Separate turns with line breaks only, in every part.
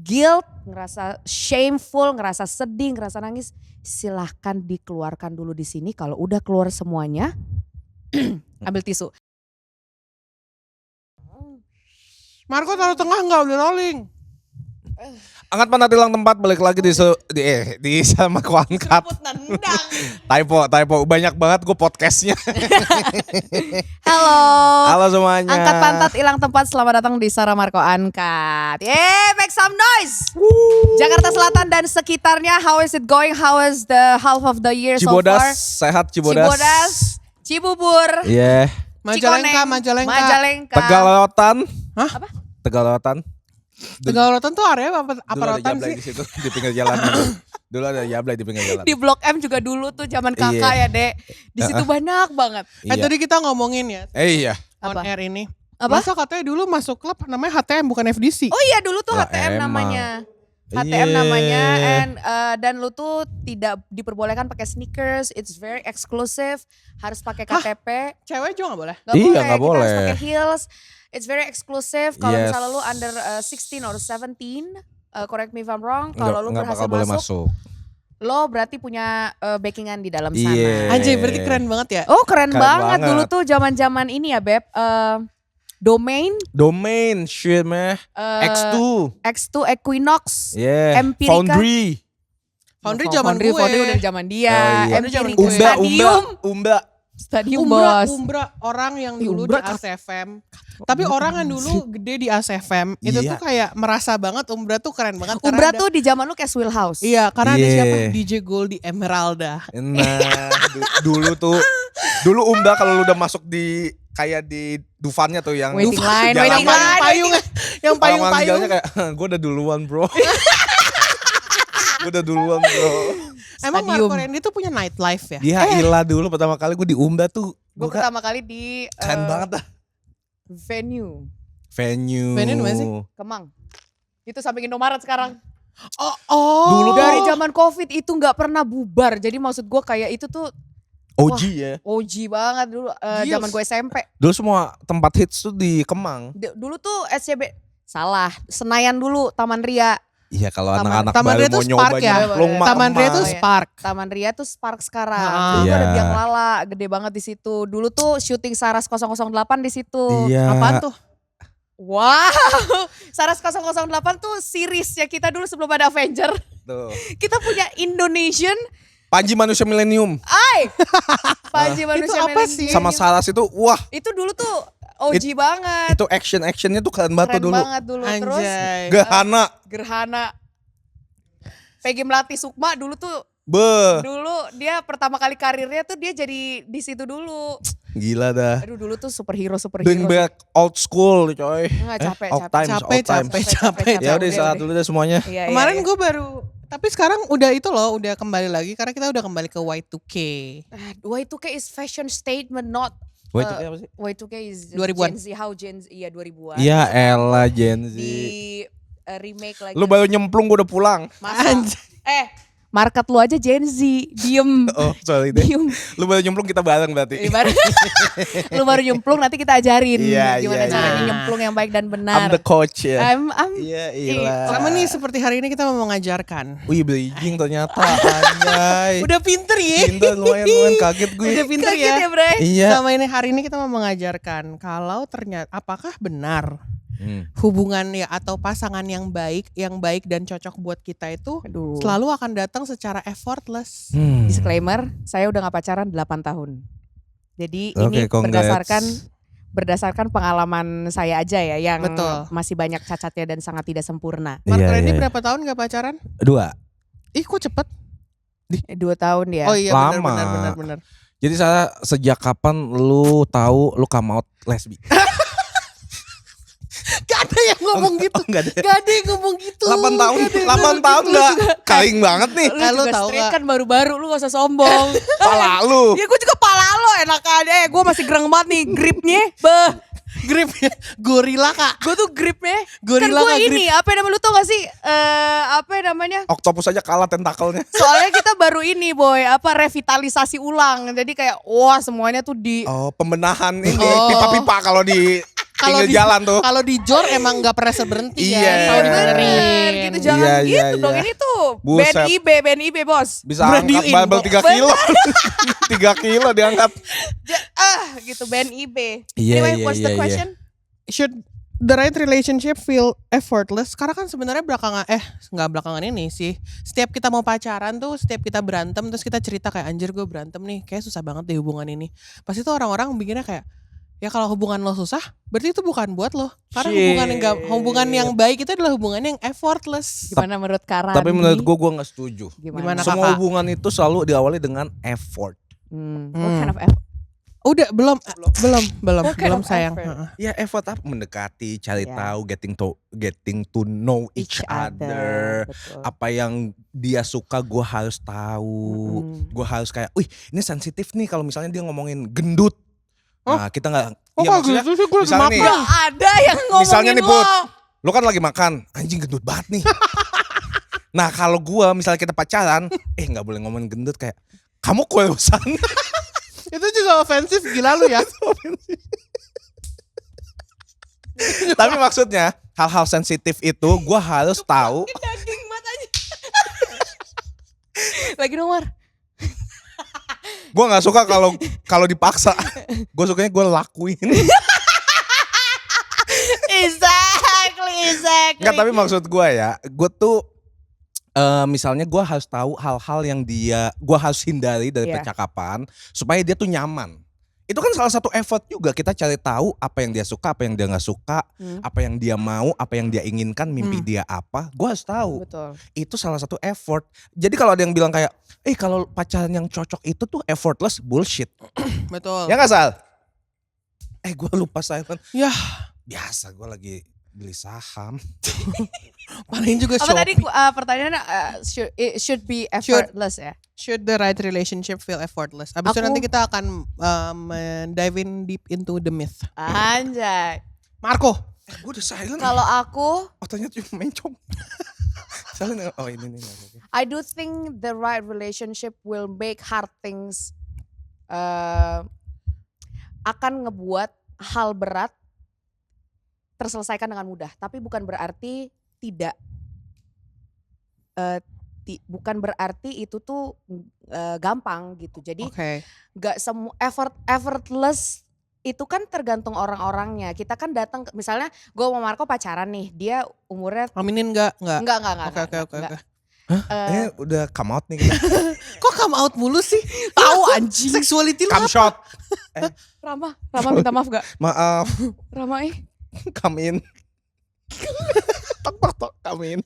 guilt, ngerasa shameful, ngerasa sedih, ngerasa nangis, silahkan dikeluarkan dulu di sini. Kalau udah keluar semuanya, ambil tisu.
Marco taruh tengah nggak udah rolling.
Angkat pantat hilang tempat, balik lagi di sama ku angkat.
Nendang.
Typo banyak banget gue podcastnya.
Halo.
Halo semuanya.
Angkat pantat hilang tempat, selamat datang di Sarah Marco Angkat. Make some noise. Jakarta Selatan dan sekitarnya, how is it going? How is the half of the year
Cibodas,
so far?
sehat Cibodas.
Cibubur.
Iya.
Majalengka.
Majalengka.
Tegalautan.
Hah?
Apa? Tegalautan.
Tegalautan tuh area apa rotan
Jablay
sih?
di situ di pinggir jalan. Dulu ada Jablay di pinggir jalan.
Di Blok M juga dulu tuh zaman kakak ya, Dek. Di situ banyak banget.
Iya.
Tadi kita ngomongin ya
Iya.
on
Apa?
air ini.
Apa?
Masa katanya dulu masuk klub namanya HTM bukan FDC.
Oh iya, dulu tuh
Lah,
HTM
emang.
namanya.
Iya.
HTM namanya dan lu tuh tidak diperbolehkan pakai sneakers, it's very exclusive, harus pakai KTP.
Cewek juga gak boleh?
Gak
Iya,
boleh,
nggak
kita
boleh.
harus pakai heels. It's very exclusive. Kalau
Yes.
misalnya lu under 16 or 17, correct me if I'm wrong. Kalau lu
Nggak
berhasil
bakal boleh
masuk,
masuk.
lo berarti punya backingan di dalam sana.
Iya.
Anjay berarti keren banget ya.
Oh keren
Keren
banget.
banget.
Dulu tuh zaman-zaman ini ya Beb.
Domain shit meh. X2.
X2 Equinox.
Yeah.
Empirica.
Foundry.
Foundry zaman gue.
Foundry udah zaman dia.
Oh, iya.
Empirica.
Umba.
Bos.
Umbra orang yang
Ih,
dulu
Umbra
di ACFM. Tapi orang yang dulu gede di ACFM itu
Iya.
tuh kayak merasa banget Umbra tuh keren banget. karena
Umbra
ada-
tuh di zaman lu kayak Swill House.
Iya karena ada
Iya.
siapa DJ Goldie Emeralda.
Nah, dulu Umba kalau lu udah masuk di kayak di Dufannya tuh yang
Waiting line,
jalan-
waiting line.
Payung yang
Orang-orang
payung-payung.
jalannya kayak gue udah duluan bro. Gue udah duluan bro.
Emang
Stadium.
Marco Randy tuh punya nightlife ya?
Dia ilah dulu pertama kali gue di Umba tuh.
Gue
Gue
pertama kali di
keren banget dah.
venue
Venue.
Venue di mana sih?
Kemang. Itu samping Indomaret sekarang.
Oh.
Dulu
Dari zaman Covid itu nggak pernah bubar. Jadi maksud gue kayak itu tuh
OG ya.
OG banget dulu
Gils.
zaman gue SMP.
Dulu semua tempat hits tuh di Kemang.
Dulu tuh SCB salah, Senayan dulu, Taman Ria.
Iya kalau
Taman-
anak-anak
Taman
baru
Ria
mau
tuh
nyoba
Spark ya?
nyemplung mah
Taman Ria tuh
Kemang.
Spark.
Spark.
Taman Ria tuh Spark sekarang.
Ah.
Dulu
Iya.
ada Biang Lala, gede banget di situ. Dulu tuh syuting Saras 008 di situ.
Iya.
Apaan tuh?
Wow, Saras 008 tuh series ya kita dulu sebelum ada Avenger.
Tuh.
Kita punya Indonesian,
Panji Manusia Milenium
Panji Manusia
apa
Milenium.
sih?
sama Saras itu wah
Itu dulu tuh OG banget.
itu actionnya tuh keren banget
Keren
tuh dulu.
banget dulu. Terus
Anjay.
Gahana.
Gerhana. Peggy Melati Sukma dulu tuh
Beuh.
dulu dia pertama kali karirnya tuh dia jadi di situ dulu.
Gila dah.
Aduh dulu tuh superhero.
Bring back old school coy.
Enggak capek,
Old
capek.
times,
Capek,
old times.
capek.
Ya udah salah dulu deh semuanya.
Iya,
Kemarin
iya.
gue baru, tapi sekarang udah itu loh, udah kembali lagi karena kita udah kembali ke Y2K.
Y2K is fashion statement, not
Wait, itu apa sih?
Y2K is
2000-an.
Gen Z, how Gen Z, iya 2000-an.
Iya elah Gen Z.
Di remake lagi.
Lu baru nyemplung gue udah pulang.
Masa? Market lu aja Gen Z, diem.
Oh sorry deh.
Diem.
Lu baru nyemplung kita bareng berarti.
Lu baru nyemplung nanti kita ajarin
Iya,
gimana
iya,
caranya
iya.
nyemplung yang baik dan
I'm
benar.
the coach ya.
I'm
Iya ilah.
Sama nih seperti hari ini kita mau mengajarkan.
Wih bridging ternyata anjay.
Udah pinter ya.
Pintar lumayan kaget gue.
Udah pinter
kaget
ya.
ya, Bre.
Iya.
Sama ini hari ini kita mau mengajarkan kalau ternyata apakah benar
Hmm.
hubungan ya atau pasangan yang baik dan cocok buat kita itu
Aduh.
selalu akan datang secara effortless.
Disclaimer, saya udah gak pacaran 8 tahun. Jadi
Oke,
ini
congrats.
berdasarkan pengalaman saya aja ya yang
Betul.
masih banyak cacatnya dan sangat tidak sempurna.
Marco
Iya,
Randy
iya.
berapa tahun gak pacaran?
2.
Ih kok cepet?
2 tahun ya.
Oh iya
Lama.
benar.
Jadi saya sejak kapan lu tahu lu come out lesbi?
Gak ada yang ngomong gitu.
Enggak ada.
Gak ada yang ngomong gitu.
8 tahun,
Gak ada yang
8
ngomong
tahun
gitu.
enggak kaling banget nih.
Lu
lu
juga
tahu
straight
gak?
kan baru-baru, lu gak usah sombong.
Pala lu.
Ya gue juga pala lo enak aja. Gue masih gereng banget nih gripnya. Beh.
Gripnya gorila kak.
Gue tuh gripnya.
Gorila
Kan gue
nggak grip?
ini apa namanya lu tau gak sih? Apa namanya?
Oktopus aja kalah tentakelnya.
Soalnya kita baru ini boy, revitalisasi ulang. Jadi kayak wah semuanya tuh di
Oh, pembenahan ini
Oh.
pipa-pipa kalau di
Kalau
pinggir
di
jalan tuh.
Kalau di Jor emang nggak pernah berhenti
Iya.
ya. Kalau
bener
dibenerin.
gitu. jangan
Iya,
gitu dong.
iya.
Ini tuh
Buset.
band IB bos.
Bisa
Brand
angkat
new
barbel
info.
3 kilo. 3 kilo diangkat.
Gitu band IB.
Iya,
Anyway,
iya,
what's the
iya, iya.
question?
Should the right relationship feel effortless? Karena kan sebenarnya nggak belakangan ini sih. Setiap kita mau pacaran tuh, setiap kita berantem terus kita cerita kayak anjir gue berantem nih, kayak susah banget deh hubungan ini. Pasti tuh orang-orang mikirnya kayak ya kalau hubungan lo susah, berarti itu bukan buat lo. Karena hubungan yang baik itu adalah hubungan yang effortless.
Gimana menurut Kara?
Tapi menurut gue nggak setuju.
Gimana,
Semua
Kakak?
hubungan itu selalu diawali dengan effort.
What kind of effort?
Udah belum
What kind of
sayang.
effort?
Heeh.
Ya effort apa? Mendekati, cari
Iya.
tahu, getting to know each other.
Betul.
Apa yang dia suka gue harus tahu. Gue harus kayak, wih ini sensitif nih kalau misalnya dia ngomongin gendut. Nah kita nggak, iya maksudnya
gitu sih gue lagi
misalnya nih,
makan.
Gak ada yang ngomongin
misalnya nih
lo.
Put, lo kan lagi makan, anjing gendut banget nih. Nah kalau gue misalnya kita pacaran, nggak boleh ngomongin gendut kayak, kamu kuelusan.
Itu juga ofensif gila lu ya.
Tapi maksudnya hal-hal sensitif itu gue harus tahu.
Daging banget aja. Lagi nomor.
Gue nggak suka kalau dipaksa. Gue sukanya gue lakuin.
Exactly.
Enggak, tapi maksud gue ya, gue tuh misalnya gue harus tahu hal-hal yang gue harus hindari dari
Iya.
percakapan supaya dia tuh nyaman. Itu kan salah satu effort juga, kita cari tahu apa yang dia suka, apa yang dia nggak suka, apa yang dia mau, apa yang dia inginkan, mimpi dia apa. Gue harus tahu.
Betul.
Itu salah satu effort. Jadi kalau ada yang bilang kayak, kalau pacaran yang cocok itu tuh effortless, bullshit.
Betul.
Ya nggak Sal? Gue lupa silent.
Ya,
Biasa gue lagi beli saham.
paling juga
Apa tadi
Shopee.
pertanyaannya it should be effortless ya?
Should the right relationship feel effortless? Abis itu
Aku-
nanti kita akan dive in deep into the myth.
Anjay.
Marco.
Gue udah silent.
Kalau aku,
Otaknya cuma mencong. Silent. Oh ini. Okay.
I do think the right relationship will make hard things akan ngebuat hal berat terselesaikan dengan mudah. Tapi bukan berarti tidak, bukan berarti itu tuh gampang gitu. Jadi
Oke.
nggak semua effortless itu kan tergantung orang-orangnya. Kita kan datang misalnya gue sama Marco pacaran nih, dia umurnya
Aminin enggak? Enggak.
enggak.
Oke.
Udah come out nih kita.
Kok come out mulu sih?
Tahu anjing.
Sexuality lu
Come
apa?
shot.
Rama minta maaf gak?
Maaf.
Rama
Come in. Tok, come in.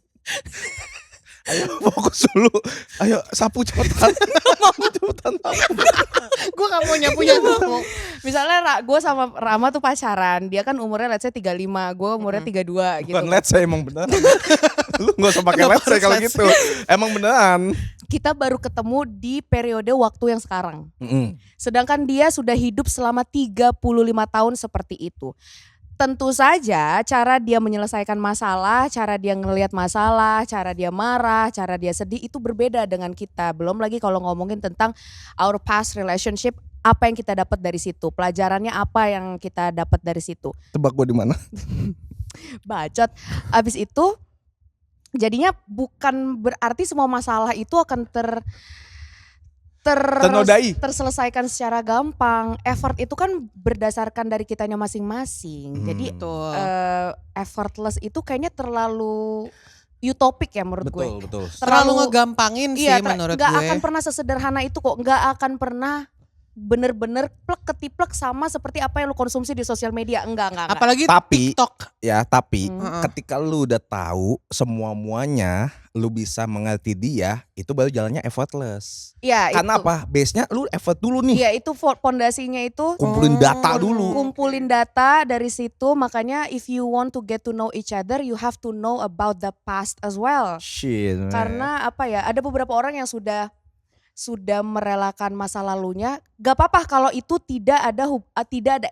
Ayo fokus dulu. Ayo sapu cepetan. Cepetan.
Gue gak mau nyapu.
misalnya gue sama Rama tuh pacaran, dia kan umurnya let's say 35, gue umurnya 32 gitu.
Bukan let's say, emang beneran. Lu gak usah pakai
Kenapa
let's say
harus
kalau
let's
gitu. Emang beneran.
Kita baru ketemu di periode waktu yang sekarang.
Mm-mm.
Sedangkan dia sudah hidup selama 35 tahun seperti itu. Tentu saja cara dia menyelesaikan masalah, cara dia ngelihat masalah, cara dia marah, cara dia sedih itu berbeda dengan kita. Belum lagi kalau ngomongin tentang our past relationship, apa yang kita dapat dari situ, pelajarannya apa yang kita dapat dari situ.
Tebak gue di mana?
Bacot. Abis itu jadinya bukan berarti semua masalah itu akan
Ternodai.
terselesaikan secara gampang. Effort itu kan berdasarkan dari kitanya masing-masing. Jadi
Betul.
effortless itu kayaknya terlalu utopik ya menurut gue.
Betul.
Terlalu ngegampangin sih
Iya,
menurut
nggak
gue.
akan pernah sesederhana itu kok. Nggak akan pernah bener-bener plek ketiplek sama seperti apa yang lu konsumsi di sosial media. Enggak.
Apalagi
Tapi
TikTok.
tapi
Heeh.
ketika lu udah tahu muanya, lu bisa mengerti dia, itu baru jalannya effortless.
Iya,
Karena
itu.
apa? Base-nya lu effort dulu nih.
Iya, itu pondasinya itu
Kumpulin data dulu.
kumpulin data dari situ. Makanya if you want to get to know each other, you have to know about the past as well.
Shit. man.
Karena apa ya, ada beberapa orang yang sudah merelakan masa lalunya. Gak apa-apa kalau itu tidak ada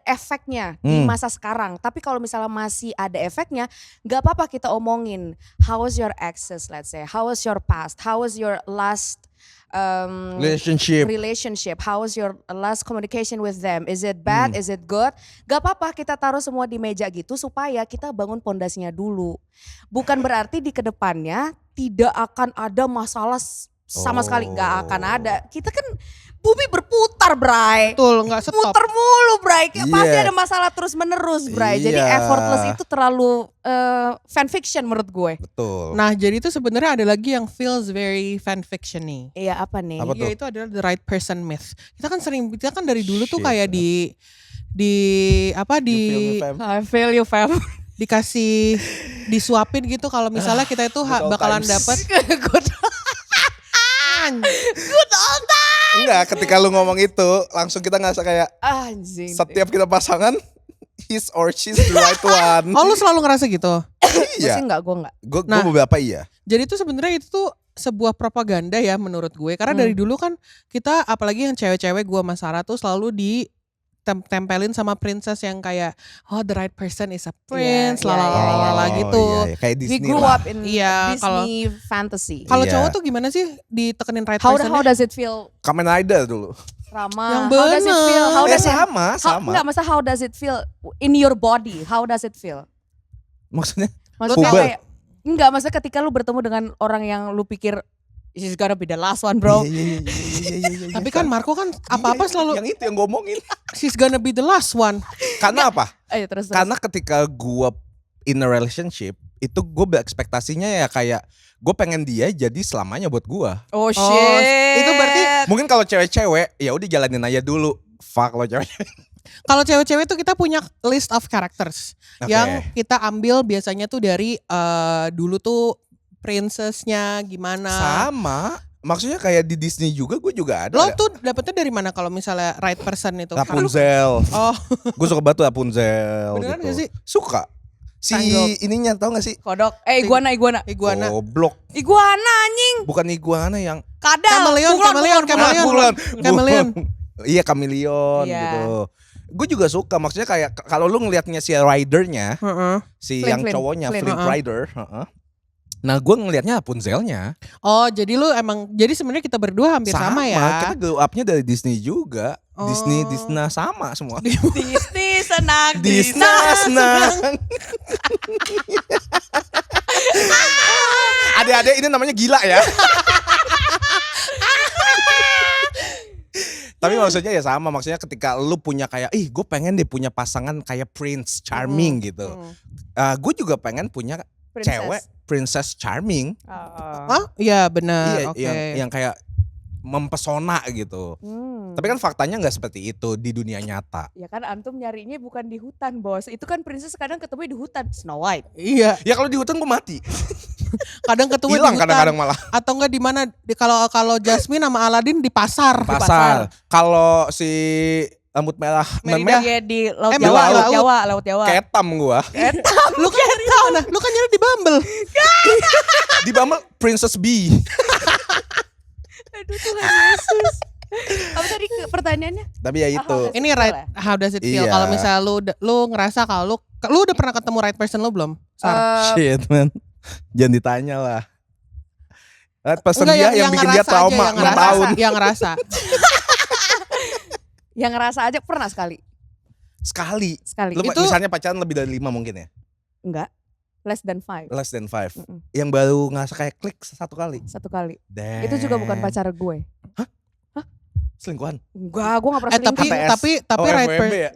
efeknya di masa sekarang. Tapi kalau misalnya masih ada efeknya, gak apa-apa kita omongin. How was your exes, let's say? How was your past? How was your last
Relationship.
How was your last communication with them? Is it bad? Is it good? Gak apa-apa kita taruh semua di meja gitu supaya kita bangun pondasinya dulu. Bukan berarti di kedepannya tidak akan ada masalah sama sekali. Gak akan ada. Kita kan bumi berputar, Bray.
Betul, nggak stop.
Muter mulu, Bray. Kayak pasti
Iya.
ada masalah terus menerus, Bray. Jadi
Iya.
effortless itu terlalu fanfiction menurut gue.
Betul.
Nah, jadi itu sebenarnya ada lagi yang feels very fanfiction nih.
Iya, apa nih?
Apa tuh?
Yaitu adalah the right person myth. Kita kan dari dulu tuh
Shit,
kayak
man.
di
I feel you, fam.
dikasih disuapin gitu kalau misalnya kita itu
Good old
bakalan
times.
dapat
Good old time.
Enggak, ketika lu ngomong itu langsung kita ngerasa kayak
Anjing.
setiap kita pasangan his or she's the right one.
Oh, lu selalu ngerasa gitu.
Gue sih
Iya.
enggak, gue enggak.
Gue
Nah.
beberapa iya.
Jadi itu sebenarnya itu tuh sebuah propaganda ya menurut gue. Karena dari dulu kan kita apalagi yang cewek-cewek gue sama Sarah tuh selalu tempelin sama princess yang kayak the right person is a prince,
Iya,
lalala
iya.
gitu.
Iya. Kayak
We
Disney
grew
lah.
up in
Iya,
Disney fantasy.
Kalau
Iya.
cowok tuh gimana sih ditekenin right
How
person?
does it feel,
Kamen Rider dulu.
Rama?
Yang
How does it feel? How
bener.
does it
sama.
Enggak, masa how does it feel in your body? How does it feel?
Maksudnya
Maksudnya
Puber.
kayak enggak, maksudnya ketika lu bertemu dengan orang yang lu pikir she's gonna be the last one, bro.
Iya.
Tapi kan Marco kan apa-apa selalu
yang itu yang ngomongin.
she's gonna be the last one.
Karena apa?
Ayo terus.
Karena ketika gua in a relationship itu gue berekspektasinya ya kayak gue pengen dia jadi selamanya buat gua.
Oh shit.
itu berarti
Mungkin kalau cewek-cewek ya udah jalanin aja dulu. Fuck lo cewek.
kalau cewek-cewek tuh kita punya list of characters
Oke.
yang kita ambil biasanya tuh dari dulu tuh princessnya gimana.
Sama. Maksudnya kayak di Disney juga gue juga ada.
Lo tuh dapetnya dari mana kalau misalnya right person itu?
Rapunzel.
Oh,
Gue suka banget tuh Rapunzel
Beneran
gitu.
gak sih?
Suka. Si
Tangled.
ininya tau gak sih?
Kodok. Iguana.
iguana.
Goblok.
Iguana anjing.
Bukan iguana yang
Kadal.
Kameleon,
Bunglon.
Bulan.
Kameleon.
Iya kameleon
Iya.
gitu. Gue juga suka maksudnya kayak kalau lu ngelihatnya si ridernya,
Heeh.
si
Flynn,
yang
Flynn.
cowoknya
Flynn.
Flint Rider, heeh. Nah gue ngelihatnya Rapunzelnya
Oh, jadi lu emang jadi sebenarnya kita berdua hampir sama ya.
Kita grow up-nya dari Disney juga.
Oh.
Disney sama semua.
Disney senang.
Disney senang. Adik-adik ini namanya gila ya. Tapi maksudnya ya sama, maksudnya ketika lu punya kayak, gue pengen deh punya pasangan kayak Prince Charming gitu. Gue juga pengen punya cewek Princess Charming.
Oh, iya benar.
Iya,
Oke.
yang kayak mempesona gitu. Tapi kan faktanya nggak seperti itu di dunia nyata.
Ya kan antum nyarinya bukan di hutan, Bos. Itu kan princess kadang ketemu di hutan. Snow White.
Iya,
Ya kalau di hutan gue mati.
kadang ketemu di
Hilang
hutan.
kadang-kadang malah.
Atau enggak di mana kalau Jasmine sama Aladin di pasar.
Pasar. Kalau si rambut merah
Merida.
Iya di Laut
Emang
Jawa,
laut.
Laut Jawa, Laut Jawa.
ketam gue.
Lu kan nyari di mana? Lu kan nyari di Bumble.
Di Bumble Princess B.
Aduh Tuhan Yesus. Apa tadi pertanyaannya?
Tapi ya itu.
Ini right, how does it feel?
Iya.
Kalau misalnya lu ngerasa kalau lu udah pernah ketemu right person lu belum? Sar?
Shit man. Jangan ditanya lah. Pesan
Enggak,
dia yang bikin dia
ngerasa aja,
trauma
yang
6
ngerasa,
tahun.
Yang ngerasa.
Yang ngerasa aja pernah sekali.
Sekali.
Sekali.
Lu
Itu-
misalnya pacaran lebih dari 5 mungkin ya?
Enggak. Less than 5.
Less than 5.
Mm-mm.
Yang baru ngerasa kayak klik satu kali.
Satu kali.
Damn.
Itu juga bukan pacar gue.
Selingkuhan.
Enggak, gue gak pernah
tapi
selingkuh.
KTS.
tapi
Oh,
right
FWB
person.
ya?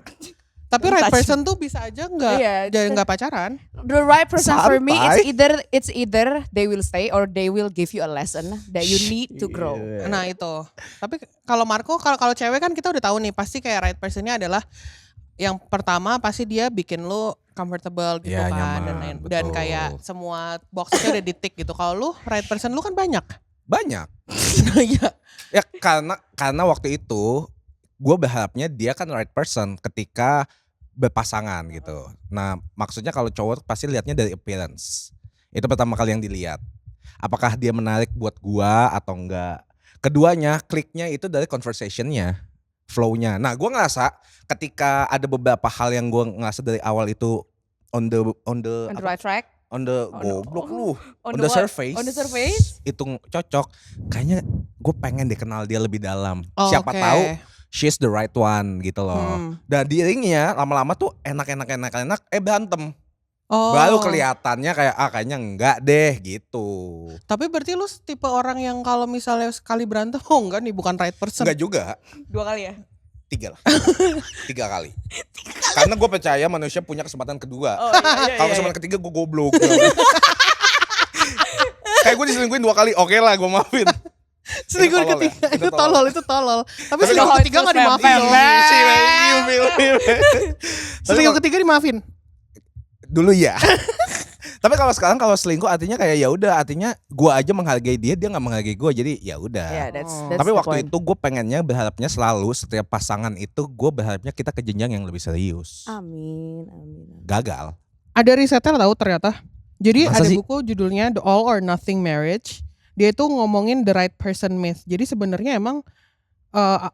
Tapi right
Touch.
person tuh bisa aja enggak
Iya,
jadi enggak pacaran.
The right person for me
Santai.
it's either they will stay or they will give you a lesson that you need to grow.
Iya.
Nah, itu. Tapi kalau Marco kalau cewek kan kita udah tahu nih pasti kayak right personnya adalah yang pertama pasti dia bikin lu comfortable gitu
Iya,
kan
nyaman,
dan
betul.
kayak semua boxnya udah di tick gitu. Kalau lu right person lu kan banyak.
Banyak.
Iya.
Ya karena waktu itu gue berharapnya dia kan right person ketika berpasangan gitu. Nah maksudnya kalau cowok pasti lihatnya dari appearance. Itu pertama kali yang dilihat. Apakah dia menarik buat gua atau enggak. Keduanya kliknya itu dari conversationnya, flow-nya. Nah gue ngerasa ketika ada beberapa hal yang gue ngerasa dari awal itu on the
On the right track.
on the
On the-
goblok lu
On
on the
what?
surface
On the surface.
itu cocok, kayaknya gue pengen dikenal dia lebih dalam.
Oh,
Siapa
oke.
tahu she's the right one gitu loh. Dan diiringnya lama-lama tuh enak berantem.
Oh.
Baru kelihatannya kayak kayaknya enggak deh gitu.
Tapi berarti lu tipe orang yang kalau misalnya sekali berantem, oh enggak nih bukan right person.
Enggak juga.
2 kali ya?
3 lah. 3 kali. Karena gue percaya manusia punya kesempatan kedua.
Oh iya.
Kalau kesempatan ketiga gue goblok. Kayak gue diselingkuhin 2 kali, oke lah gue maafin.
Selingkuh
Itu tolol
ketiga,
ya? Itu
itu tolol, itu tolol. Tapi
Tapi
selingkuh
kalau
ketiga
itu
gak dimaafin
Sam
loh. Selingkuh ketiga dimaafin.
Dulu ya. Tapi kalau sekarang kalau selingkuh artinya kayak ya udah, artinya gue aja menghargai dia nggak menghargai gue, jadi ya udah.
Yeah, that's
Tapi
the
waktu
point.
itu gue pengennya berharapnya selalu setiap pasangan itu gue berharapnya kita ke jenjang yang lebih serius.
Amin.
Gagal.
Ada risetnya tahu ternyata. Jadi
Masa
ada
sih?
buku judulnya The All or Nothing Marriage. Dia itu ngomongin the right person myth. Jadi sebenarnya emang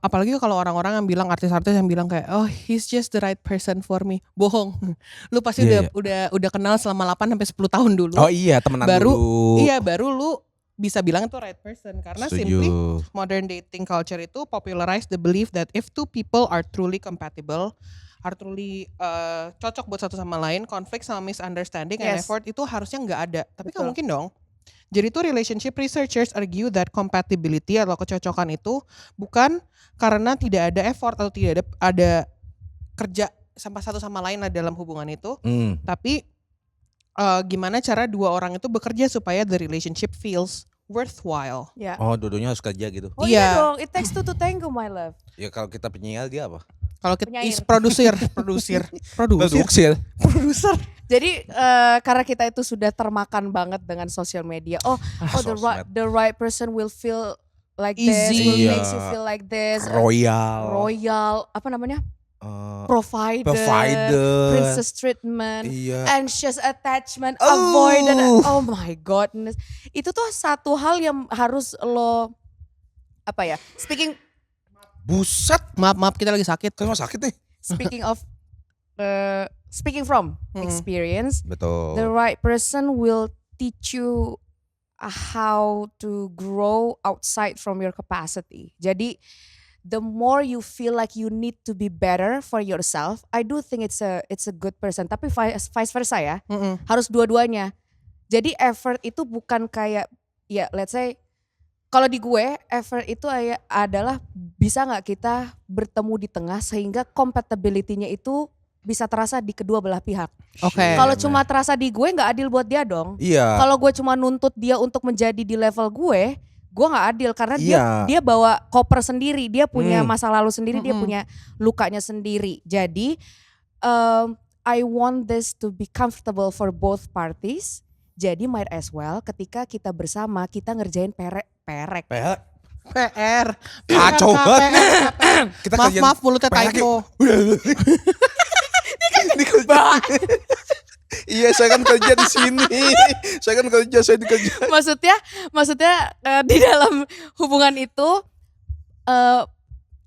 apalagi kalau orang-orang yang bilang, artis-artis yang bilang kayak oh he's just the right person for me. Bohong. Lu pasti
Iya,
udah kenal selama 8 sampai 10 tahun dulu.
Oh iya, temenan
Baru-
dulu.
Iya, baru lu bisa bilang itu right person karena simply
Setuju.
modern dating culture itu popularize the belief that if two people are truly compatible, are truly cocok buat satu sama lain, konflik sama misunderstanding and
Yes.
effort itu harusnya nggak ada. Tapi nggak
Betul.
mungkin dong. Jadi tuh relationship researchers argue that compatibility atau kecocokan itu bukan karena tidak ada effort atau tidak ada kerja sama satu sama lain dalam hubungan itu, tapi gimana cara dua orang itu bekerja supaya the relationship feels worthwhile.
Ya.
Oh, dua-duanya harus kerja gitu.
Oh iya
Iya.
dong, it takes two to tango my love.
Ya kalau kita penyiar dia apa?
Kalau kita
Penyair.
is producer.
Produksi.
Producer.
Jadi karena kita itu sudah termakan banget dengan sosial media. Oh, the right person will feel like this,
Easy.
will
Iya.
makes you feel like this.
Royal.
Apa namanya?
eh,
Provider.
provider.
Princess treatment.
Iya.
Anxious attachment,
Oh.
avoidant. Oh my godness. Itu tuh satu hal yang harus lo apa ya?
Buset.
Maaf kita lagi sakit.
Kan sakit nih.
Speaking from
Mm-mm.
experience,
Betul.
the right person will teach you how to grow outside from your capacity. Jadi the more you feel like you need to be better for yourself, I do think it's a good person. Tapi vice versa ya,
Mm-mm.
harus dua-duanya. Jadi effort itu bukan kayak ya let's say kalau di gue effort itu adalah bisa nggak kita bertemu di tengah sehingga compatibility-nya itu bisa terasa di kedua belah pihak.
Oke.
Kalau cuma terasa di gue nggak adil buat dia dong.
Iya.
Kalau gue cuma nuntut dia untuk menjadi di level gue nggak adil karena
Iya.
dia bawa koper sendiri, dia punya
Hmm.
masa lalu sendiri, dia
Mm-mm.
punya lukanya sendiri. Jadi I want this to be comfortable for both parties. Jadi might as well ketika kita bersama kita ngerjain perek.
PR.
Kacau banget. Kita kerjaan
Maaf mulutnya
PR
typo.
Iya, saya kan kerja di sini. Saya dikerja.
Maksudnya di dalam hubungan itu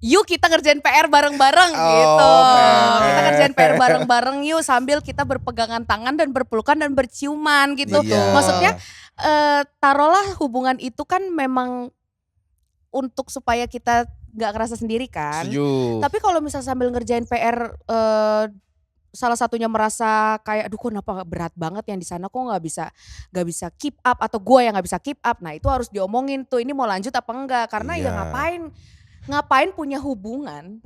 yuk kita ngerjain PR bareng-bareng
Oh,
gitu.
PR.
Kita ngerjain PR bareng-bareng yuk sambil kita berpegangan tangan dan berpelukan dan berciuman gitu.
Iya.
Maksudnya taruhlah hubungan itu kan memang untuk supaya kita nggak ngerasa sendiri kan.
Setuju.
Tapi kalau misalnya sambil ngerjain PR salah satunya merasa kayak aduh kok kenapa berat banget yang di sana, kok nggak bisa keep up atau gue yang nggak bisa keep up. Nah itu harus diomongin tuh, ini mau lanjut apa enggak, karena ya
Iya.
ngapain punya hubungan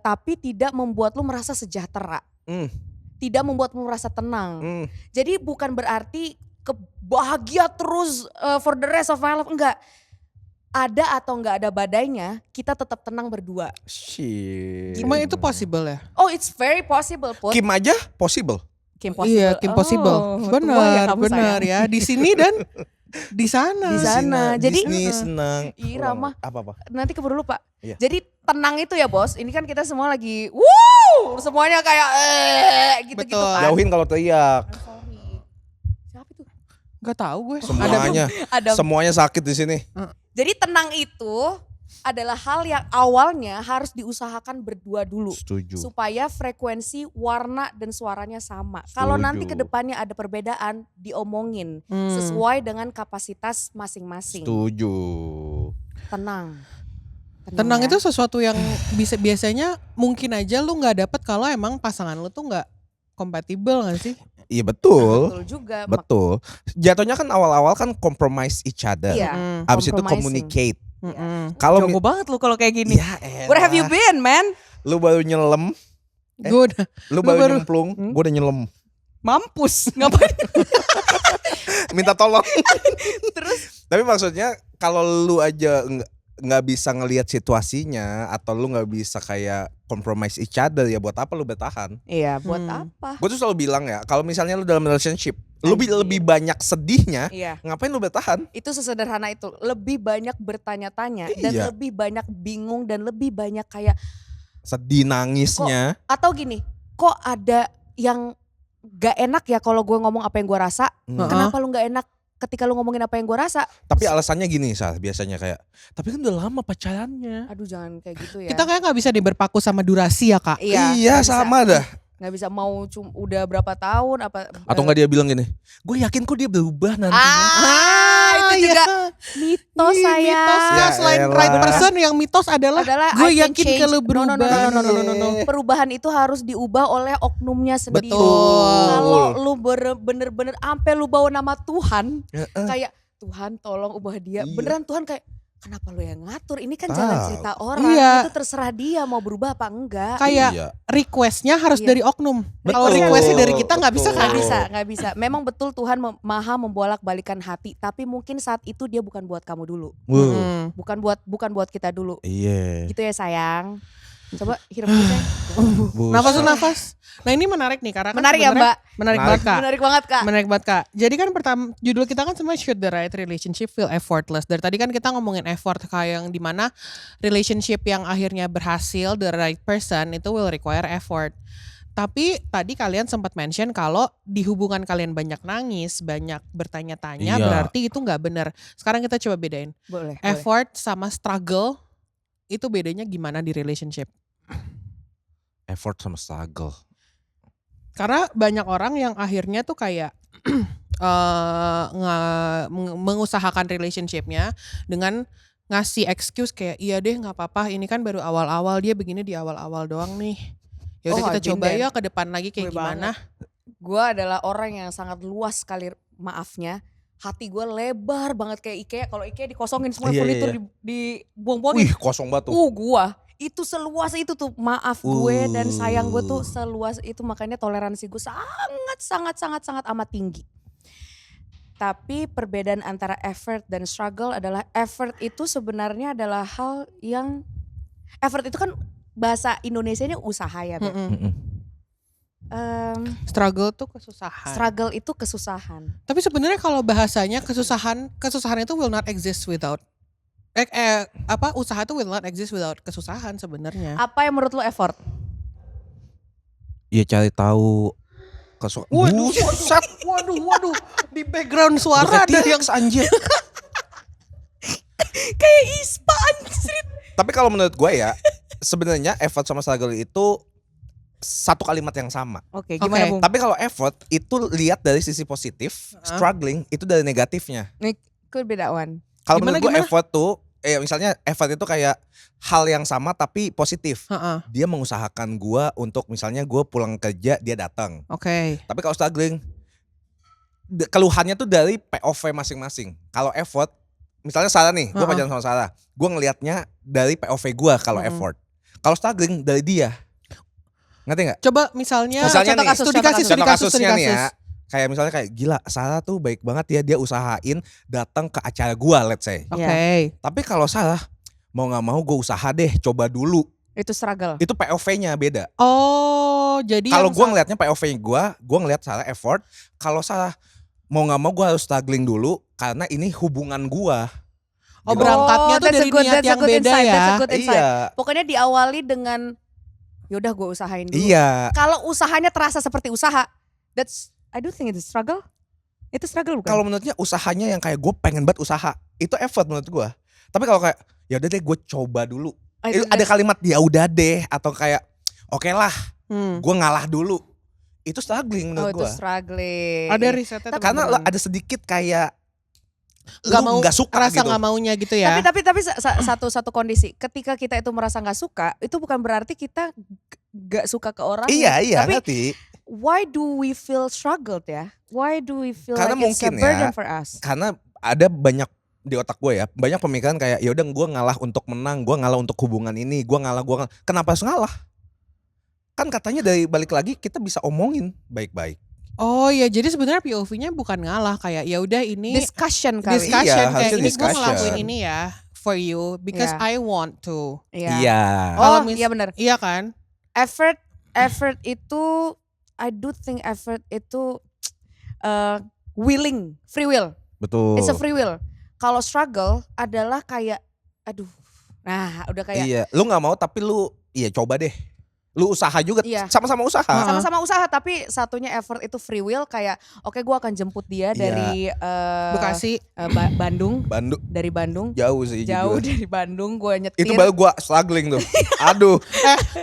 tapi tidak membuat lu merasa sejahtera, tidak membuat lu merasa tenang. Jadi bukan berarti kebahagia terus for the rest of my life, enggak. Ada atau enggak ada badainya, kita tetap tenang berdua.
Shit.
Cuma itu possible ya?
Oh, it's very possible, Put.
Kim aja possible.
Kim
Iya, Kim possible.
Oh, tua ya
Benar,
kamu,
benar
sayang.
ya. Di sini dan di sana.
Di sana. Jadi-
Disney senang.
Ih, Rama.
Apa?
Nanti keburu lupa.
Iya.
Jadi tenang itu ya bos. Ini kan kita semua lagi semuanya kayak gitu-gitu
Betul.
kan.
Jauhin kalau teriak.
I'm sorry. Siapa itu?
Gak tahu gue.
Semuanya.
Ada.
Semuanya sakit di sini.
Jadi tenang itu adalah hal yang awalnya harus diusahakan berdua dulu.
Setuju.
Supaya frekuensi, warna, dan suaranya sama. Kalau nanti ke depannya ada perbedaan, diomongin. Sesuai dengan kapasitas masing-masing.
Setuju.
Tenang.
Tenang
ya.
itu sesuatu yang biasanya mungkin aja lu nggak dapet kalau emang pasangan lu tuh nggak kompatibel nggak sih?
Iya betul.
Betul juga.
Betul. Jatuhnya kan awal-awal kan compromise each other.
Iya.
Abis itu
Compromising.
communicate.
Mm-mm.
Kalau
Jago banget lu kalau kayak gini.
ya
Where have you
elah.
been, man?
Lu baru nyelem,
Gue udah
lu
Lu
baru
baru-
nyemplung, gue udah nyelem.
Mampus. Ngapain?
Minta tolong.
Terus
Tapi maksudnya kalau lu aja nggak bisa ngelihat situasinya atau lu nggak bisa kayak compromise each other, ya buat apa lu bertahan?
iya, buat
Hmm.
apa?
Gue tuh selalu bilang ya, kalau misalnya lu dalam relationship, lu
Anjir.
lebih banyak sedihnya,
Iya.
ngapain lu bertahan?
Itu sesederhana itu. Lebih banyak bertanya-tanya dan
Iya.
lebih banyak bingung dan lebih banyak kayak
Sedih nangisnya.
atau gini, kok ada yang gak enak ya kalau gue ngomong apa yang gue rasa.
Hmm.
Kenapa lu gak enak ketika lu ngomongin apa yang gue rasa?
Tapi alasannya gini Sal, biasanya kayak, tapi kan udah lama pacarannya.
Aduh jangan kayak gitu ya.
kita kayak nggak bisa berpaku sama durasi ya kak.
iya,
Iya
nggak bisa.
sama dah.
Nggak bisa mau udah berapa tahun apa.
Atau nggak dia bilang gini, gue yakin kok dia berubah nantinya.
itu juga mitos
Ih,
saya.
mitos ya,
Ya
selain
elah.
right person yang mitos adalah gue
I can
yakin
change.
kalau
No,
berubah.
no, no, no, no, no, no, no.
Iya.
Perubahan itu harus diubah oleh oknumnya sendiri.
Betul.
Kalau lu bener-bener sampai lu bawa nama Tuhan,
Heeh.
kayak Tuhan tolong ubah dia.
Iya.
Beneran Tuhan kayak kenapa lu yang ngatur? Ini kan
Tahu.
jalan cerita orang.
Iya.
Itu terserah dia mau berubah apa enggak.
Kayak
Iya.
requestnya harus
Iya.
dari oknum. Kalau
Betul.
requestnya dari kita nggak bisa
Betul.
kan?
Nggak bisa. Memang betul Tuhan maha membolak-balikan hati, tapi mungkin saat itu dia bukan buat kamu dulu,
Hmm.
bukan buat kita dulu.
Iya.
Gitu ya sayang. Coba hirup dulu sayang.
Nafas tuh nafas. Nah ini menarik nih karena kan
Menarik ya
sebenarnya-
Mbak.
Menarik
Menarik.
banget kak.
Menarik banget Kak.
Menarik banget kak. Jadi kan pertama judul kita kan sebenarnya should the right relationship feel effortless. Dari tadi kan kita ngomongin effort kayak yang dimana relationship yang akhirnya berhasil the right person itu will require effort. Tapi tadi kalian sempat mention kalau di hubungan kalian banyak nangis, banyak bertanya-tanya,
Iya.
berarti itu nggak benar. Sekarang kita coba bedain
Boleh.
effort sama struggle itu bedanya gimana di relationship?
Effort sama struggle.
Karena banyak orang yang akhirnya tuh kayak mengusahakan relationshipnya dengan ngasih excuse kayak iya deh nggak apa-apa ini kan baru awal-awal dia begini di awal-awal doang nih. Ya udah
Oh,
kita
I've been
coba
there.
ya ke depan lagi kayak
Gue
gimana.
Gue adalah orang yang sangat luas sekali maafnya. Hati gue lebar banget kayak IKEA. Kalau IKEA dikosongin semua
Iya,
furnitur
iya.
dibuang-buangin.
Wih kosong batu.
Gua itu seluas itu tuh maaf gue dan sayang gue tuh seluas itu, makanya toleransi gue sangat amat tinggi. Tapi perbedaan antara effort dan struggle adalah effort itu sebenarnya adalah hal yang effort itu kan bahasa Indonesianya usaha ya. Beb.
Mm-mm.
Mm-mm.
Struggle tuh kesusahan.
Struggle itu kesusahan.
Tapi sebenarnya kalau bahasanya kesusahan itu will not exist without usaha itu will not exist without kesusahan sebenarnya.
Apa yang menurut lo effort?
Ya cari tahu
Waduh,
Buset.
waduh, di background suara ada yang
anjir.
Kayak ISPA anjir.
Tapi kalau menurut gue ya, sebenarnya effort sama struggle itu satu kalimat yang sama.
Oke,
gimana, Bung?
Tapi kalau effort itu lihat dari sisi positif, struggling itu dari negatifnya.
Could be that one.
Kalau
Gimana,
menurut gue
gimana?
effort tuh, misalnya effort itu kayak hal yang sama tapi positif.
Heeh.
Dia mengusahakan gue untuk misalnya gue pulang kerja dia datang.
Oke.
Tapi kalau struggling, keluhannya tuh dari POV masing-masing. Kalau effort, misalnya Sarah nih, gue
Uh-uh.
pacaran sama Sarah, gue ngelihatnya dari POV gue kalau effort. Kalau struggling dari dia, ngerti nggak?
Coba misalnya,
Misalnya
contoh
nih,
kasus, studi kasus,
Contoh
studi kasus,
kasusnya
studi
nih ya,
kasus.
kayak misalnya kayak gila Sarah tuh baik banget ya, dia usahain datang ke acara gue, let's say.
Oke.
Tapi kalau Sarah mau nggak mau gue usaha deh, coba dulu.
Itu struggle.
Itu POV-nya beda.
Oh, jadi
Kalau
yang
gue ngelihatnya POV gue ngelihat Sarah effort. Kalau Sarah mau nggak mau gue harus struggling dulu karena ini hubungan gue.
Oh, berangkatnya tuh
that's
dari
a good-
niat
that's a
yang
good
beda
insight,
ya.
that's a good insight.
Iya,
Pokoknya diawali dengan yaudah gue usahain dulu.
iya.
Kalau usahanya terasa seperti usaha, I do think it's struggle. Itu struggle bukan?
Kalau menurutnya usahanya yang kayak gue pengen banget usaha, itu effort menurut gue. Tapi kalau kayak ya udah deh gue coba dulu.
Itu
Ada kalimat ya udah deh atau kayak oke lah gue ngalah dulu. Itu struggling
Oh
menurut
itu
gue.
struggling.
Ada risetnya
Karena
teman-teman.
ada sedikit kayak
Nggak
lu
mau
nggak suka
rasa
gitu.
nggak maunya gitu ya.
Tapi satu kondisi, ketika kita itu merasa nggak suka, itu bukan berarti kita nggak suka ke orang.
Iya
Tapi
ngerti.
why do we feel struggled ya? Why do we feel
Karena
like it's a
mungkin
burden
ya,
for us?
Karena ada banyak di otak gue ya, banyak pemikiran kayak ya udah gue ngalah untuk menang, gue ngalah untuk hubungan ini, gue ngalah. Kenapa harus ngalah? Kan katanya dari balik lagi kita bisa omongin baik-baik.
Oh ya, jadi sebenarnya POV-nya bukan ngalah, kayak ya udah ini
Discussion kali.
discussion
Iya,
kayak
harusnya
ini gue
discussion.
ngelakuin ini ya for you because
Iya.
I want to.
Iya.
Oh
Kalau
iya benar.
Iya kan?
Effort itu, I do think effort itu willing, free will.
Betul.
It's a free will. Kalau struggle adalah kayak, aduh, nah udah kayak
Iya, lu nggak mau tapi lu coba deh. Lu usaha juga,
Iya.
sama-sama usaha.
sama-sama usaha, tapi satunya effort itu free will, kayak oke gue akan jemput dia dari
Bekasi.
Bandung,
Bandung
dari Bandung,
jauh sih.
jauh
jujur.
dari Bandung gue nyetir.
Itu baru gua struggling tuh. Aduh.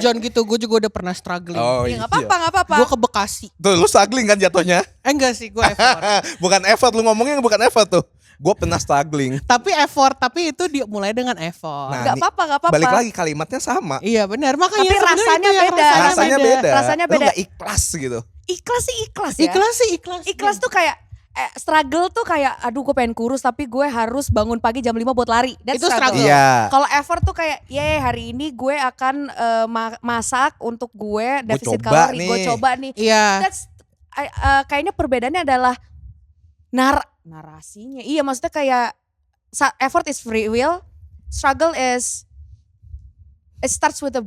Jangan gitu, gue juga udah pernah struggling.
Oh
Ya
iya.
nggak apa-apa, nggak apa-apa.
Gue ke Bekasi.
Tuh lu struggling kan jatuhnya.
Enggak sih, gue effort.
Bukan effort, lu ngomongnya bukan effort tuh. Gue pernah struggling.
tapi itu dimulai dengan effort.
Nah,
Nggak apa-apa, nggak apa-apa.
Balik lagi kalimatnya sama.
Iya benar, makanya
Tapi
sebenarnya
rasanya
itu yang
beda.
Rasanya beda.
Rasanya
Lu
beda.
gak ikhlas gitu.
Ikhlas sih ikhlas ya.
Ikhlas sih ikhlas.
Ikhlas tuh kayak struggle tuh kayak aduh gue pengen kurus tapi gue harus bangun pagi jam 5 buat lari. That's
Itu struggle.
Iya.
Kalau effort tuh kayak hari ini gue akan masak untuk gue defisit
coba
kalori,
nih.
gue coba nih.
Iya.
That's kayaknya perbedaannya adalah narasinya. Iya maksudnya kayak effort is free will, struggle is it starts with the